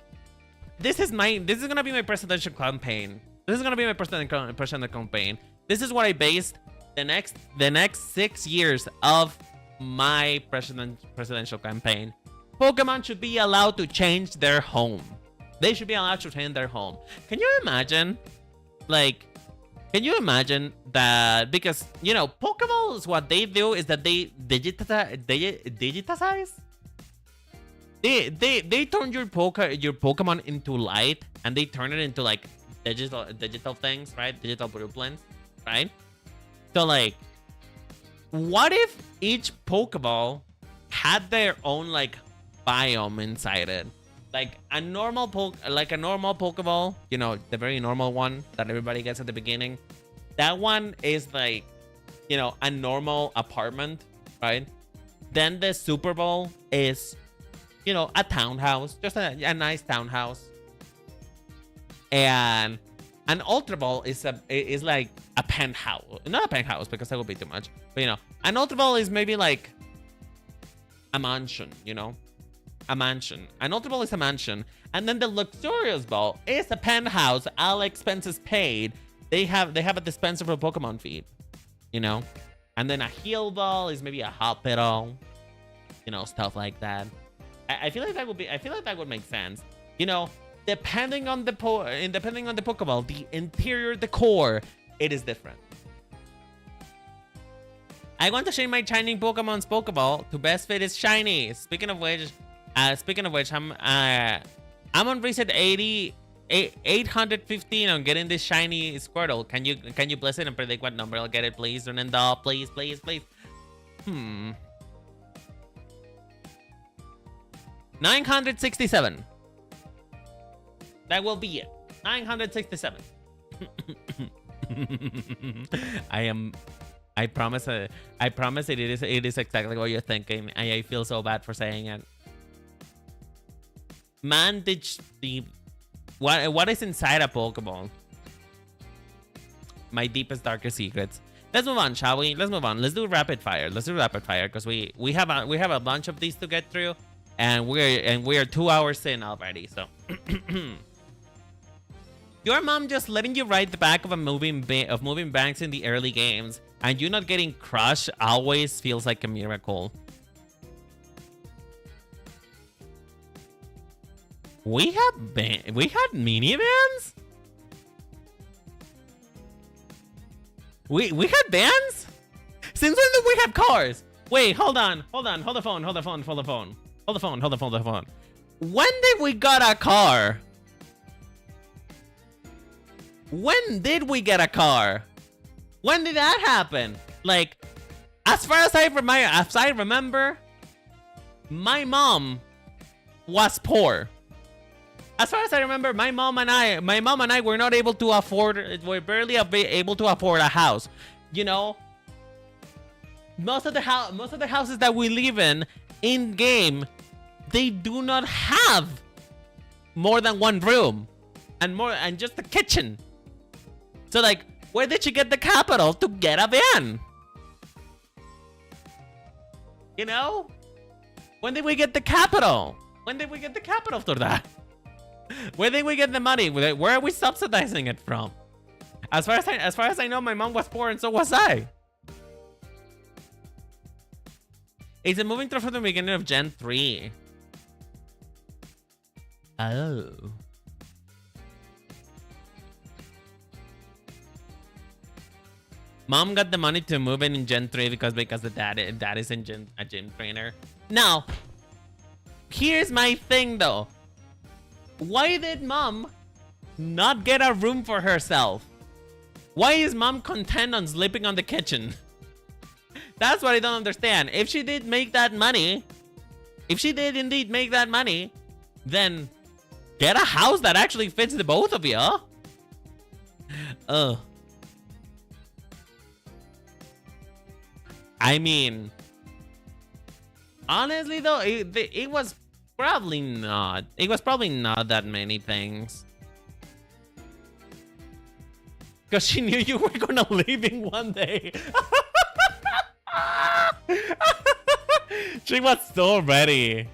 This is gonna be my presidential campaign. This is gonna be my presidential campaign. This is what I based the next 6 years of my presidential campaign. Pokemon should be allowed to change their home. They should be allowed to change their home. Can you imagine? Like, can you imagine that? Because, you know, Pokeballs, what they do is that they digitize. They turn your Pokemon into light, and they turn it into like digital things, right? Digital blueprints, right? So like, what if each Pokeball had their own like biome inside it? Like a normal Pokeball, you know, the very normal one that everybody gets at the beginning. That one is like, you know, a normal apartment, right? Then the Super Bowl is, you know, a townhouse, just a nice townhouse. And an Ultra Ball is like a penthouse. Not a penthouse, because that would be too much. But, you know, an Ultra Ball is maybe like a mansion, you know? A mansion. An Ultra Ball is a mansion. And then the Luxurious Ball is a penthouse, all expenses paid. They have a dispenser for Pokemon feed, you know? And then a Heal Ball is maybe a hospital, you know, stuff like that. I feel like that would make sense. You know, depending on the Pokeball, the interior decor, it is different. I want to change my Shining Pokemon's Pokeball to best fit its shiny. Speaking of which, I'm on reset 815 on getting this shiny Squirtle. Can you bless it and predict what number I'll get it, please? Renendo, please. 967. That will be it. 967. I promise it is exactly what you're thinking. I feel so bad for saying it. Man, what is inside a Pokeball? My deepest, darkest secrets. Let's move on, shall we? Let's move on. Let's do rapid fire. Because we have a bunch of these to get through, and we're 2 hours in already. So, your mom just letting you ride the back of moving banks in the early games, and you not getting crushed always feels like a miracle. We had minivans? We had vans? Since when did we have cars? Wait, hold on. Hold the phone. When did we get a car? When did we get a car? When did that happen? Like, as far as I remember, my mom was poor. As far as I remember, my mom and I were not able to afford. We're barely able to afford a house. You know, most of the houses that we live in game, they do not have more than one room and just a kitchen. So like, where did you get the capital to get a van? You know, when did we get the capital? When did we get the capital for that? Where did we get the money? Where are we subsidizing it from? As far as I know, my mom was poor and so was I. Is it moving through from the beginning of Gen 3? Oh. Mom got the money to move in Gen 3 because the dad is a gym trainer. Now, here's my thing though. Why did mom not get a room for herself? Why is mom content on sleeping on the kitchen? That's what I don't understand. If she did make that money, if she did indeed make that money, then get a house that actually fits the both of you. I mean, Honestly, though, it was probably not. It was probably not that many things. Because she knew you were gonna leave in one day. She was so ready.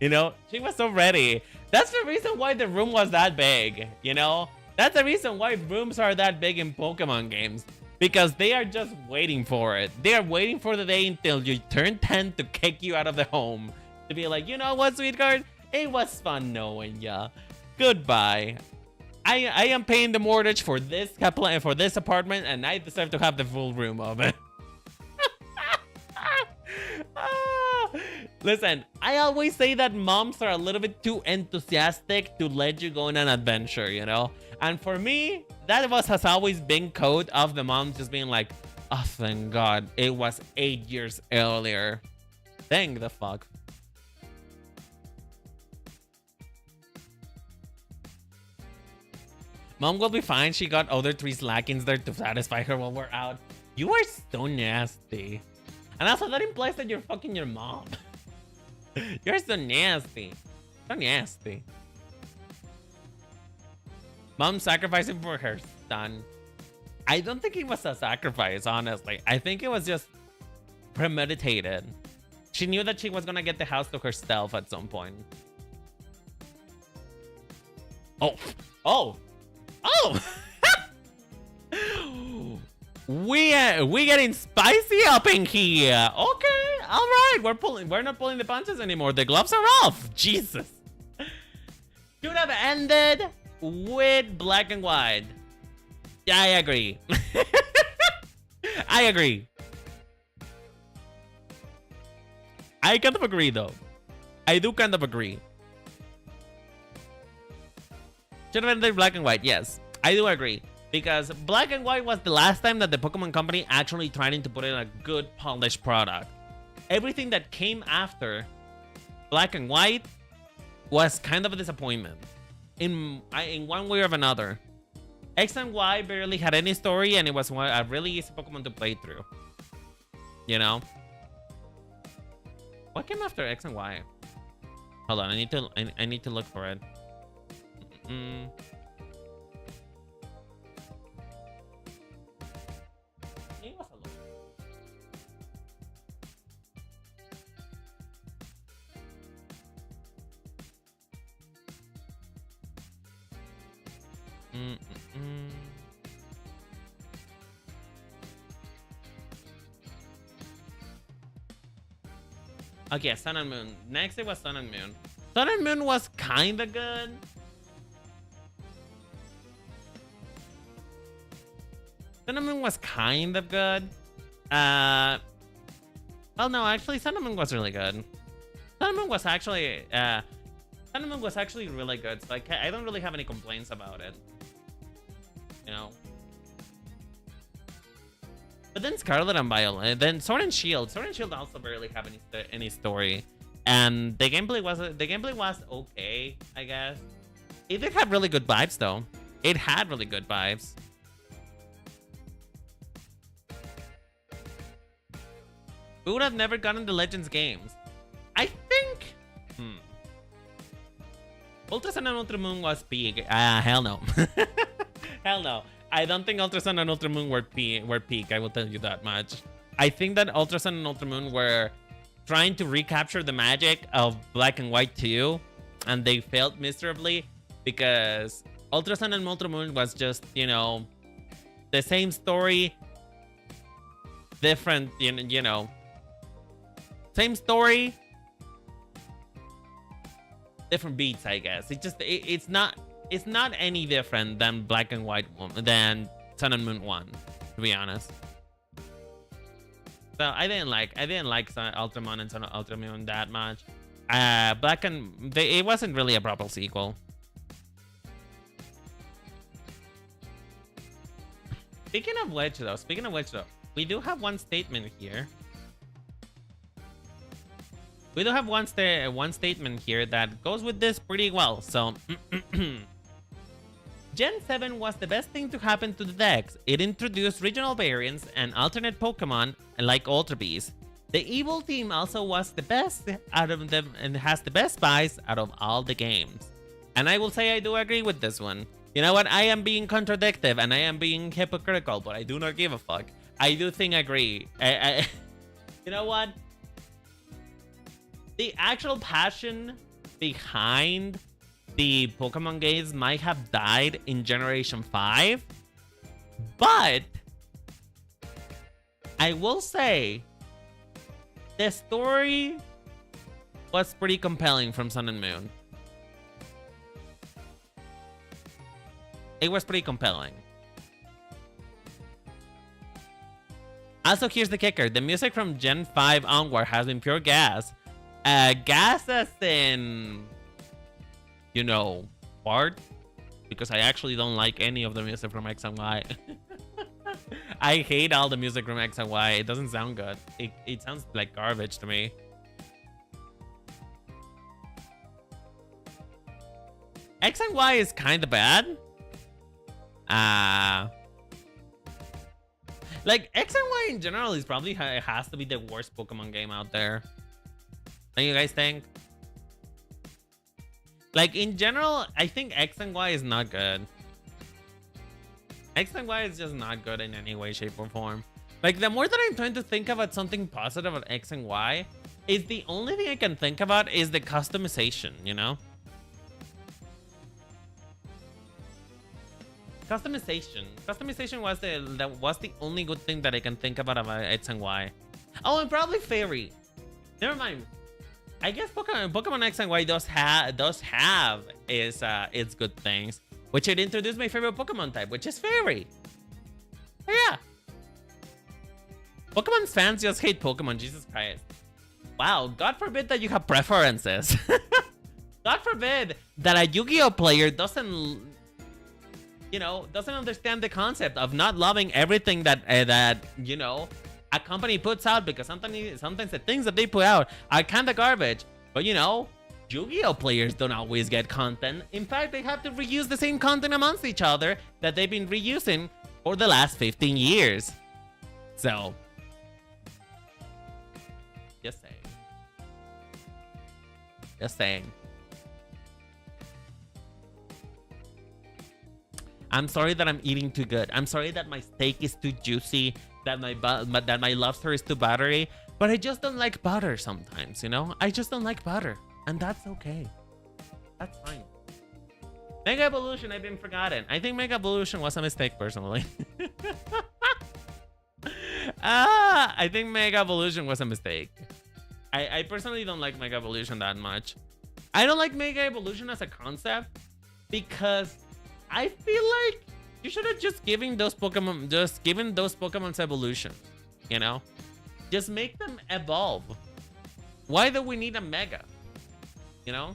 You know, she was so ready. That's the reason why the room was that big, you know? That's the reason why rooms are that big in Pokemon games. Because they are just waiting for it. They are waiting for the day until you turn 10 to kick you out of the home. To be like, you know what, sweetheart? It was fun knowing ya. Goodbye. I am paying the mortgage for this couple and for this apartment, and I deserve to have the full room of it. Listen, I always say that moms are a little bit too enthusiastic to let you go on an adventure, you know? And for me, that has always been code of the mom just being like, oh, thank God, it was 8 years earlier. Thank the fuck. Mom will be fine. She got other 3 slackings there to satisfy her while we're out. You are so nasty. And also, that implies that you're fucking your mom. You're so nasty. So nasty. Mom sacrificing for her son. I don't think it was a sacrifice, honestly. I think it was just premeditated. She knew that she was gonna get the house to herself at some point. Oh. Oh. Oh. We getting spicy up in here. Okay, all right. We're not pulling the punches anymore. The gloves are off. Jesus. Should have ended with black and white. Yeah, I agree. I agree. I kind of agree, though. I do kind of agree. Should have ended black and white. Yes, I do agree. Because black and white was the last time that the Pokemon Company actually tried to put in a good polished product. Everything that came after black and white was kind of a disappointment in one way or another. X and Y barely had any story, and it was a really easy Pokemon to play through. You know? What came after X and Y? Hold on, I need to look for it. Okay, Sun and Moon. Next, it was Sun and Moon. Sun and Moon was kind of good. Sun and Moon was kind of good. Well, no, actually, Sun and Moon was really good. Sun and Moon was actually, really good. So I don't really have any complaints about it. You know. But then Scarlet and Violet, then Sword and Shield. Sword and Shield also barely have any story, and the gameplay was okay, I guess. It did have really good vibes though. It had really good vibes. We would have never gotten the Legends games. I think. Ultra Sun and Ultra Moon was peak. Hell no. Hell no. I don't think Ultra Sun and Ultra Moon were peak, I will tell you that much. I think that Ultra Sun and Ultra Moon were trying to recapture the magic of Black and White 2, and they failed miserably because Ultra Sun and Ultra Moon was just, you know, the same story, different, you know, same story, different beats, I guess. It's not any different than Black and White than Sun and Moon 1, to be honest. So I didn't like Ultramon and Sun Ultra Moon that much. It wasn't really a proper sequel. Speaking of which though, we do have one statement here. We do have one statement here that goes with this pretty well. So Gen 7 was the best thing to happen to the decks. It introduced regional variants and alternate Pokemon like Ultra Beast. The evil team also was the best out of them and has the best spies out of all the games. And I will say I do agree with this one. You know what? I am being contradictive and I am being hypocritical, but I do not give a fuck. I do think I agree. You know what? The actual passion behind the Pokemon games might have died in Generation 5, but I will say the story was pretty compelling from Sun and Moon. It was pretty compelling. Also, here's the kicker. The music from Gen 5 onward has been pure gas. Gas as in, you know, fart. Because I actually don't like any of the music from X and Y. I hate all the music from X and Y. It doesn't sound good. It sounds like garbage to me. X and Y is kind of bad. Like, X and Y in general is probably has to be the worst Pokemon game out there. Don't you guys think? Like, in general, I think X and Y is not good. X and Y is just not good in any way, shape, or form. Like, the more that I'm trying to think about something positive on X and Y, is the only thing I can think about is the customization, you know? Customization was the only good thing that I can think about X and Y. Oh, and probably Fairy. Never mind. I guess Pokemon X and Y does have its good things, which it introduced my favorite Pokemon type, which is Fairy. So yeah. Pokemon fans just hate Pokemon. Jesus Christ. Wow. God forbid that you have preferences. God forbid that a Yu-Gi-Oh player doesn't understand the concept of not loving everything that you know, a company puts out, because sometimes the things that they put out are kind of garbage. But you know, Yu-Gi-Oh players don't always get content. In fact, they have to reuse the same content amongst each other that they've been reusing for the last 15 years. So, just saying. I'm sorry that I'm eating too good. I'm sorry that my steak is too juicy, that my lobster is too buttery, but I just don't like butter sometimes, you know? I just don't like butter, and that's okay. That's fine. Mega Evolution, I've been forgotten. I think Mega Evolution was a mistake, personally. I think Mega Evolution was a mistake. I personally don't like Mega Evolution that much. I don't like Mega Evolution as a concept because I feel like you should have just given those Pokemon's evolution, you know? Just make them evolve. Why do we need a Mega? You know?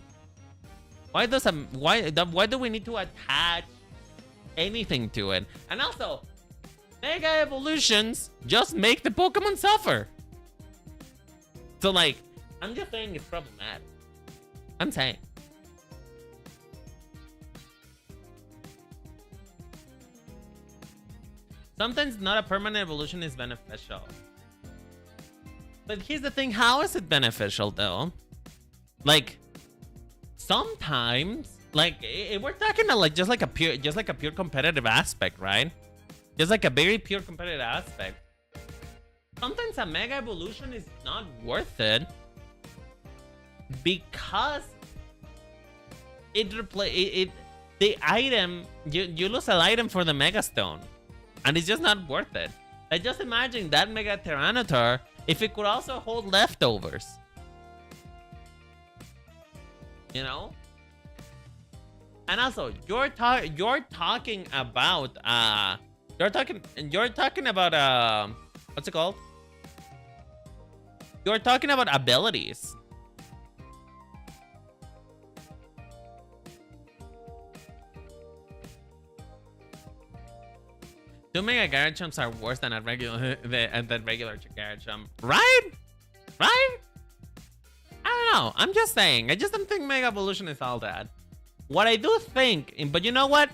Why do we need to attach anything to it? And also, Mega Evolutions just make the Pokemon suffer. So like, I'm just saying it's problematic. I'm saying. Sometimes not a permanent evolution is beneficial. But here's the thing, how is it beneficial though? Like, sometimes, like, we're talking about like just like a pure competitive aspect, right? Just like a very pure competitive aspect. Sometimes a Mega Evolution is not worth it because the item, you lose an item for the Mega Stone. And it's just not worth it. Like, just imagine that Mega Tyranitar if it could also hold leftovers. You know? And also, you're talking about what's it called? You're talking about abilities. Two Mega Garchomps are worse than a regular Garchomp. Right? Right? I don't know. I'm just saying. I just don't think Mega Evolution is all that. What I do think, but you know what?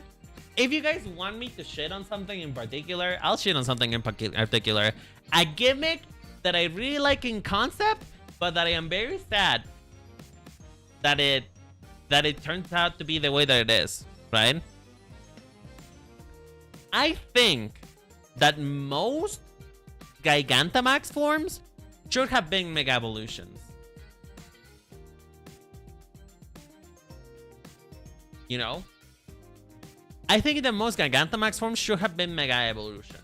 If you guys want me to shit on something in particular, I'll shit on something in particular. A gimmick that I really like in concept, but that I am very sad that it turns out to be the way that it is, right? I think that most Gigantamax forms should have been Mega Evolutions. You know? I think the most Gigantamax forms should have been Mega Evolutions.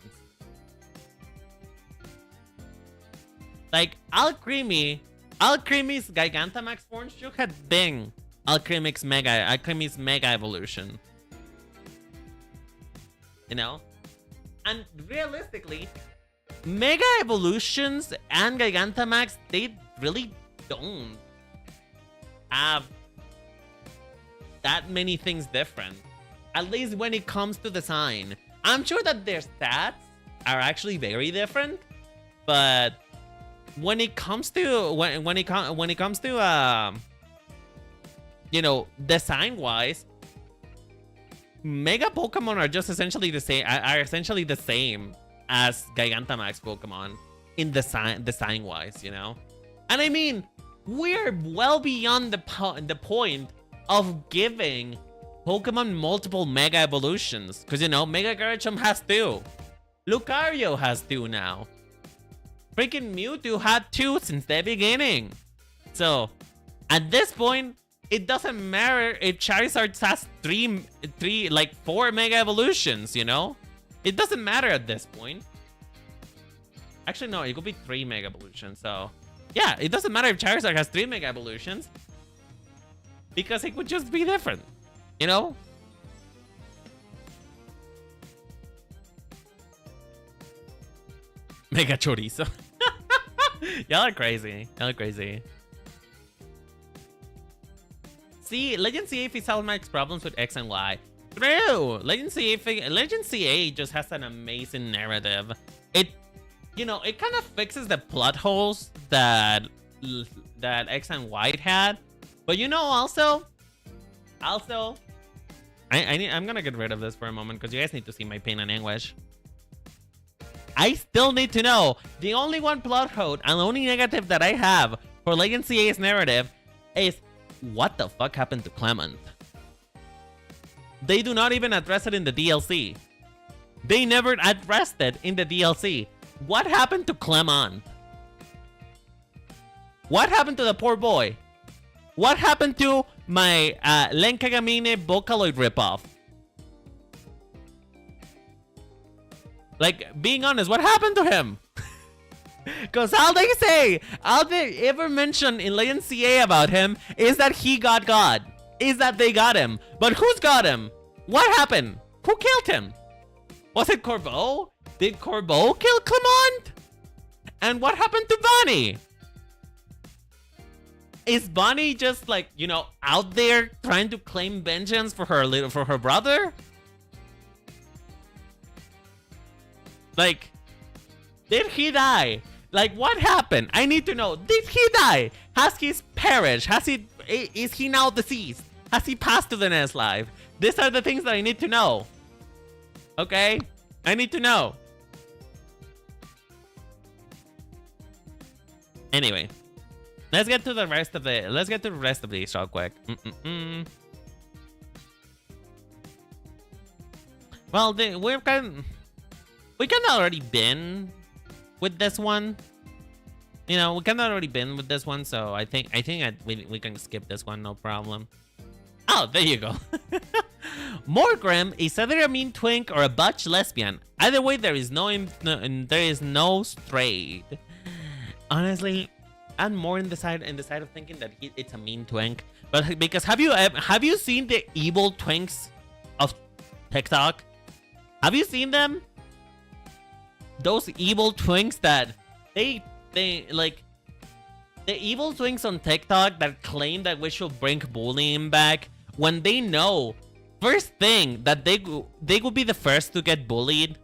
Like, Alcremie's Gigantamax form should have been Alcremie's Mega Evolution. You know? And realistically, Mega Evolutions and Gigantamax, they really don't have that many things different. At least when it comes to design. I'm sure that their stats are actually very different, but when it comes to you know, design wise, Mega Pokemon are just essentially the same. Are essentially the same as Gigantamax Pokemon in design wise, you know. And I mean, we're well beyond the point of giving Pokemon multiple Mega Evolutions, because you know, Mega Garchomp has 2, Lucario has 2 now. Freaking Mewtwo had 2 since the beginning. So, at this point, it doesn't matter if Charizard has 4 Mega Evolutions, you know? It doesn't matter at this point. Actually, no, it could be 3 Mega Evolutions, so... Yeah, it doesn't matter if Charizard has 3 Mega Evolutions, because it would just be different, you know? Mega Chorizo. Y'all are crazy. Y'all are crazy. See, Legend CA faces Max problems with X and Y. True! Legend CA just has an amazing narrative. It, you know, it kind of fixes the plot holes that X and Y had. But you know, also, I'm gonna get rid of this for a moment because you guys need to see my pain and anguish. I still need to know. The only one plot hole and the only negative that I have for Legend CA's narrative is what the fuck happened to Clement? They do not even address it in the DLC. They never addressed it in the DLC. What happened to Clement? What happened to the poor boy? What happened to my Lenkagamine Vocaloid ripoff? Like, being honest, what happened to him? Because all they ever mention in Legend CA about him is that he got God. Is that they got him. But who's got him? What happened? Who killed him? Was it Corbeau? Did Corbeau kill Clement? And what happened to Bonnie? Is Bonnie just like, you know, out there trying to claim vengeance for her brother? Like, did he die? Like, what happened? I need to know. Did he die? Has he perished? Is he now deceased? Has he passed to the next life? These are the things that I need to know. Okay? I need to know. Anyway, let's get to the rest of these real quick. Well, we can already been with this one. You know, we can already been with this one, so I think we can skip this one, no problem. Oh, there you go. Morgrim is either a mean twink or a butch lesbian. Either way, there is no straight. Honestly, I'm more in the side of thinking that it's a mean twink. But because have you seen the evil twinks of TikTok? Have you seen them? Those evil twinks that they like, the evil twinks on TikTok that claim that we should bring bullying back when they know first thing that they will be the first to get bullied.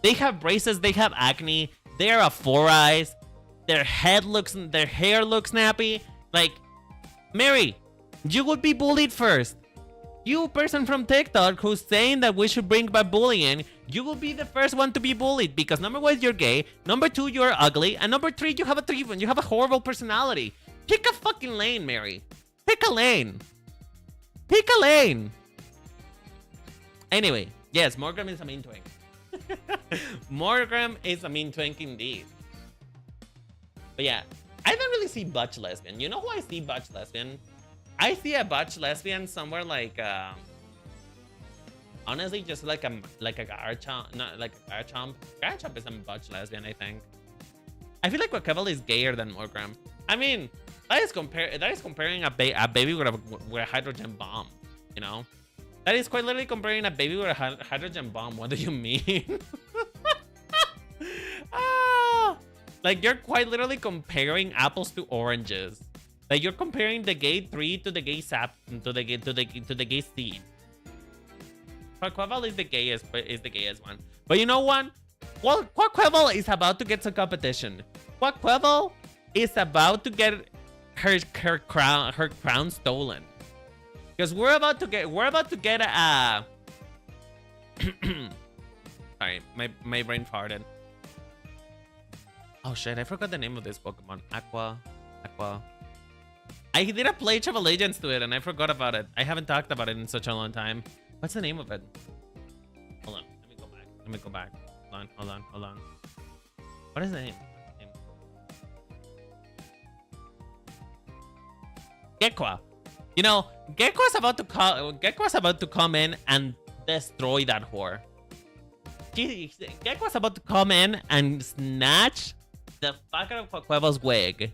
They have braces, they have acne, they are a 4 eyes, their hair looks snappy. Like, Mary, you would be bullied first. You person from TikTok who's saying that we should bring back bullying, you will be the first one to be bullied because number one, you're gay, number two, you're ugly, and number three, you have a horrible personality. Pick a fucking lane, Mary. Pick a lane. Pick a lane. Anyway, yes, Morgram is a mean twink. Morgram is a mean twink indeed. But yeah, I don't really see butch lesbian. You know who I see butch lesbian? I see a butch lesbian somewhere like honestly just like a Garchomp, not like a Garchomp. Garchomp is a butch lesbian, I think. I feel like Wakeball is gayer than Morgram. I mean, that is comparing a baby with a hydrogen bomb, you know? That is quite literally comparing a baby with a hydrogen bomb. What do you mean? Like you're quite literally comparing apples to oranges. Like you're comparing the gay tree to the gay sap to the gay seed. Quackquavel is the gayest one. But you know what? Well, Quackquavel is about to get some competition. Quackquavel is about to get her crown stolen. Because we're about to get a sorry, my brain farted. Oh shit, I forgot the name of this Pokemon. Aqua. I did a Pledge of Allegiance to it and I forgot about it. I haven't talked about it in such a long time. What's the name of it? Hold on, let me go back. Hold on. What is the name? Gekwa. You know, Gekwa's about to come in and destroy that whore. Gekwa's about to come in and snatch the fuck out of Quackquavel's wig.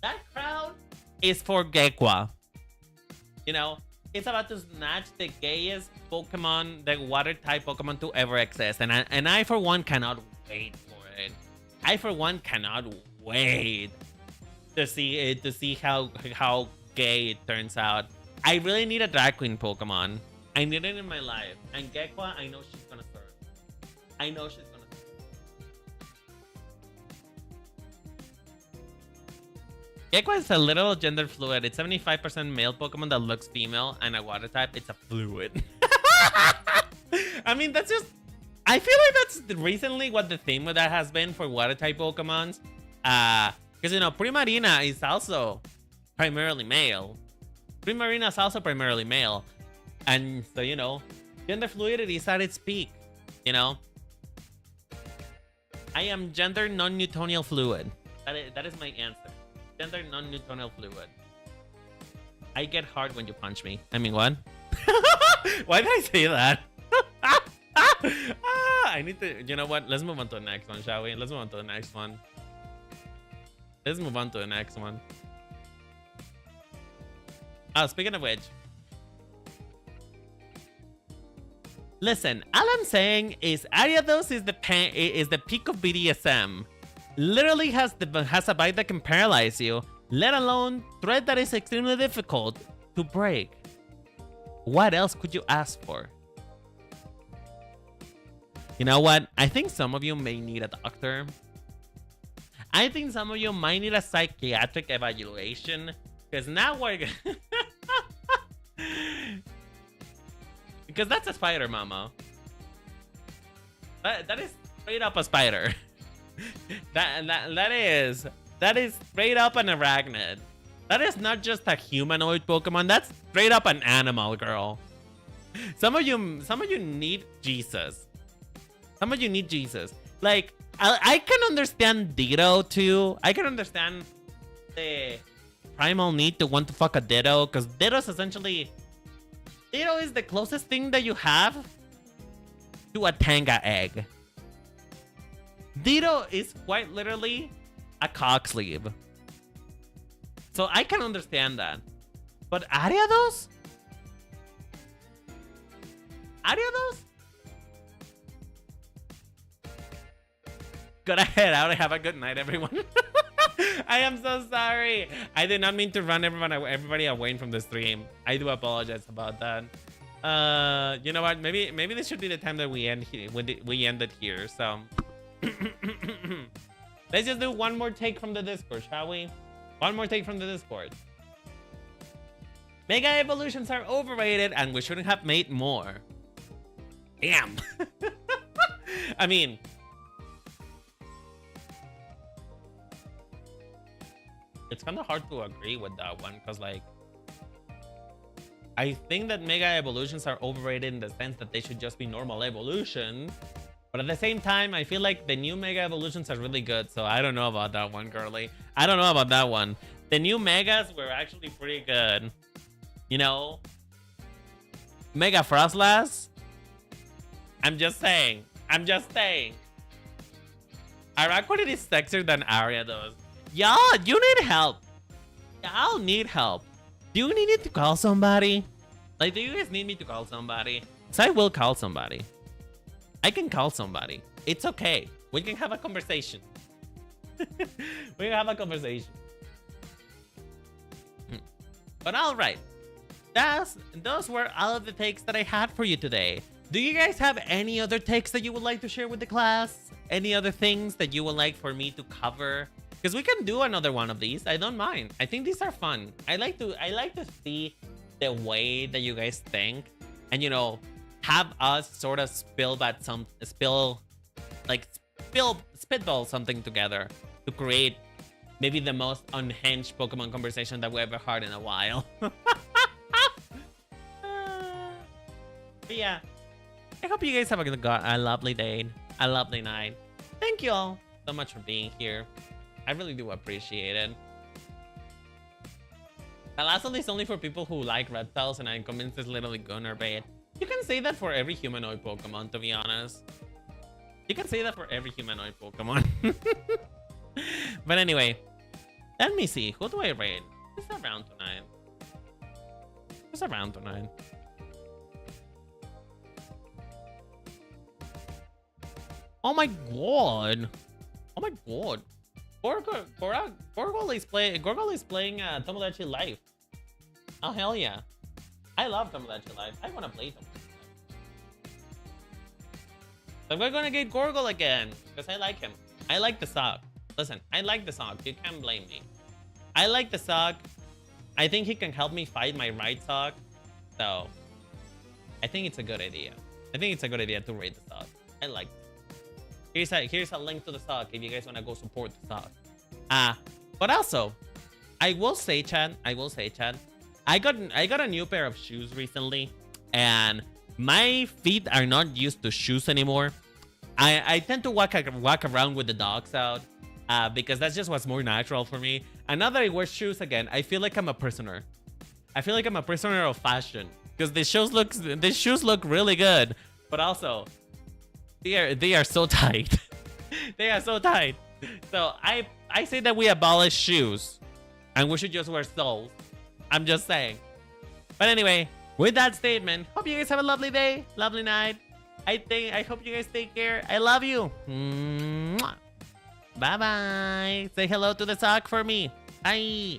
That crown is for Gekwa. You know, it's about to snatch the gayest Pokemon, the water type Pokemon to ever exist. And I for one cannot wait for it. I for one cannot wait to see how gay it turns out. I really need a drag queen Pokemon. I need it in my life. And Gekwa, I know she's gonna serve. I know she's gonna serve. Gekwa is a little gender fluid. It's 75% male Pokemon that looks female and a water type. It's a fluid. I mean, that's just... I feel like that's recently what the theme of that has been for water type Pokemons. Because, you know, Primarina is also primarily male. Primarina is also primarily male. And so, you know, gender fluidity is at its peak, you know? I am gender non-Newtonial fluid. That is my answer. Gender non-Newtonial fluid. I get hard when you punch me. I mean, what? Why did I say that? I need to... You know what? Let's move on to the next one, shall we? Let's move on to the next one. Oh, speaking of which. Listen, all I'm saying is Ariados is the peak of BDSM. Literally has a bite that can paralyze you, let alone thread that is extremely difficult to break. What else could you ask for? You know what? I think some of you may need a doctor. I think some of you might need a psychiatric evaluation. Because now we're... Because that's a spider, mama. That is straight up a spider. that is straight up an arachnid. That is not just a humanoid Pokemon. That's straight up an animal, girl. Some of you need Jesus. Some of you need Jesus. Like, I can understand Ditto too. I can understand the primal need to want to fuck a Ditto, because Ditto is essentially... Ditto is the closest thing that you have to a Tanga egg. Ditto is quite literally a cock sleeve. So I can understand that. But Ariados? Ariados? Gotta head out. Have a good night, everyone. I am so sorry. I did not mean to run everybody away from the stream. I do apologize about that. You know what? Maybe this should be the time that we end here. We end it here. So let's just do one more take from the Discord, shall we? One more take from the Discord. Mega evolutions are overrated and we shouldn't have made more. Damn. I mean, it's kind of hard to agree with that one because, like, I think that mega evolutions are overrated in the sense that they should just be normal evolution. But at the same time, I feel like the new mega evolutions are really good. So I don't know about that one, girly. I don't know about that one. The new megas were actually pretty good. You know? Mega Frostlass? I'm just saying. I'm just saying. Araquanid is sexier than Arya does. Y'all, you need help. Y'all need help. Do you need to call somebody? Like, do you guys need me to call somebody? So I will call somebody. I can call somebody. It's okay. We can have a conversation. We can have a conversation. But all right. Those were all of the takes that I had for you today. Do you guys have any other takes that you would like to share with the class? Any other things that you would like for me to cover? Because we can do another one of these. I don't mind. I think these are fun. I like to see the way that you guys think, and you know, have us sort of spitball something together to create maybe the most unhinged Pokemon conversation that we ever had in a while. But yeah, I hope you guys have a lovely day, a lovely night. Thank you all so much for being here. I really do appreciate it. The last one is only for people who like reptiles, and I'm convinced it's literally gunner bait. You can say that for every humanoid Pokemon, to be honest. You can say that for every humanoid Pokemon. But anyway, let me see. Who do I raid? Who's around tonight? Who's around tonight? Oh my god. Oh my god. Gorgol is playing Tomodachi Life. Oh hell yeah. I love Tomodachi Life. I wanna play Tomodachi Life. So we're gonna get Gorgol again. Because I like him. I like the sock. Listen, I like the sock. You can't blame me. I like the sock. I think he can help me fight my right sock. So I think it's a good idea. I think it's a good idea to raid the sock. I like it. Here's a link to the sock if you guys want to go support the sock. But also, I will say, Chad, I got a new pair of shoes recently, and my feet are not used to shoes anymore. I tend to walk around with the dogs out, because that's just what's more natural for me. And now that I wear shoes again, I feel like I'm a prisoner. I feel like I'm a prisoner of fashion because the shoes look really good, but also they are so tight. They are so tight. So I say that we abolish shoes and we should just wear soles. I'm just saying. But anyway, with that statement, hope you guys have a lovely day, lovely night. I hope you guys take care. I love you. Mwah. Bye bye. Say hello to the sock for me. Bye.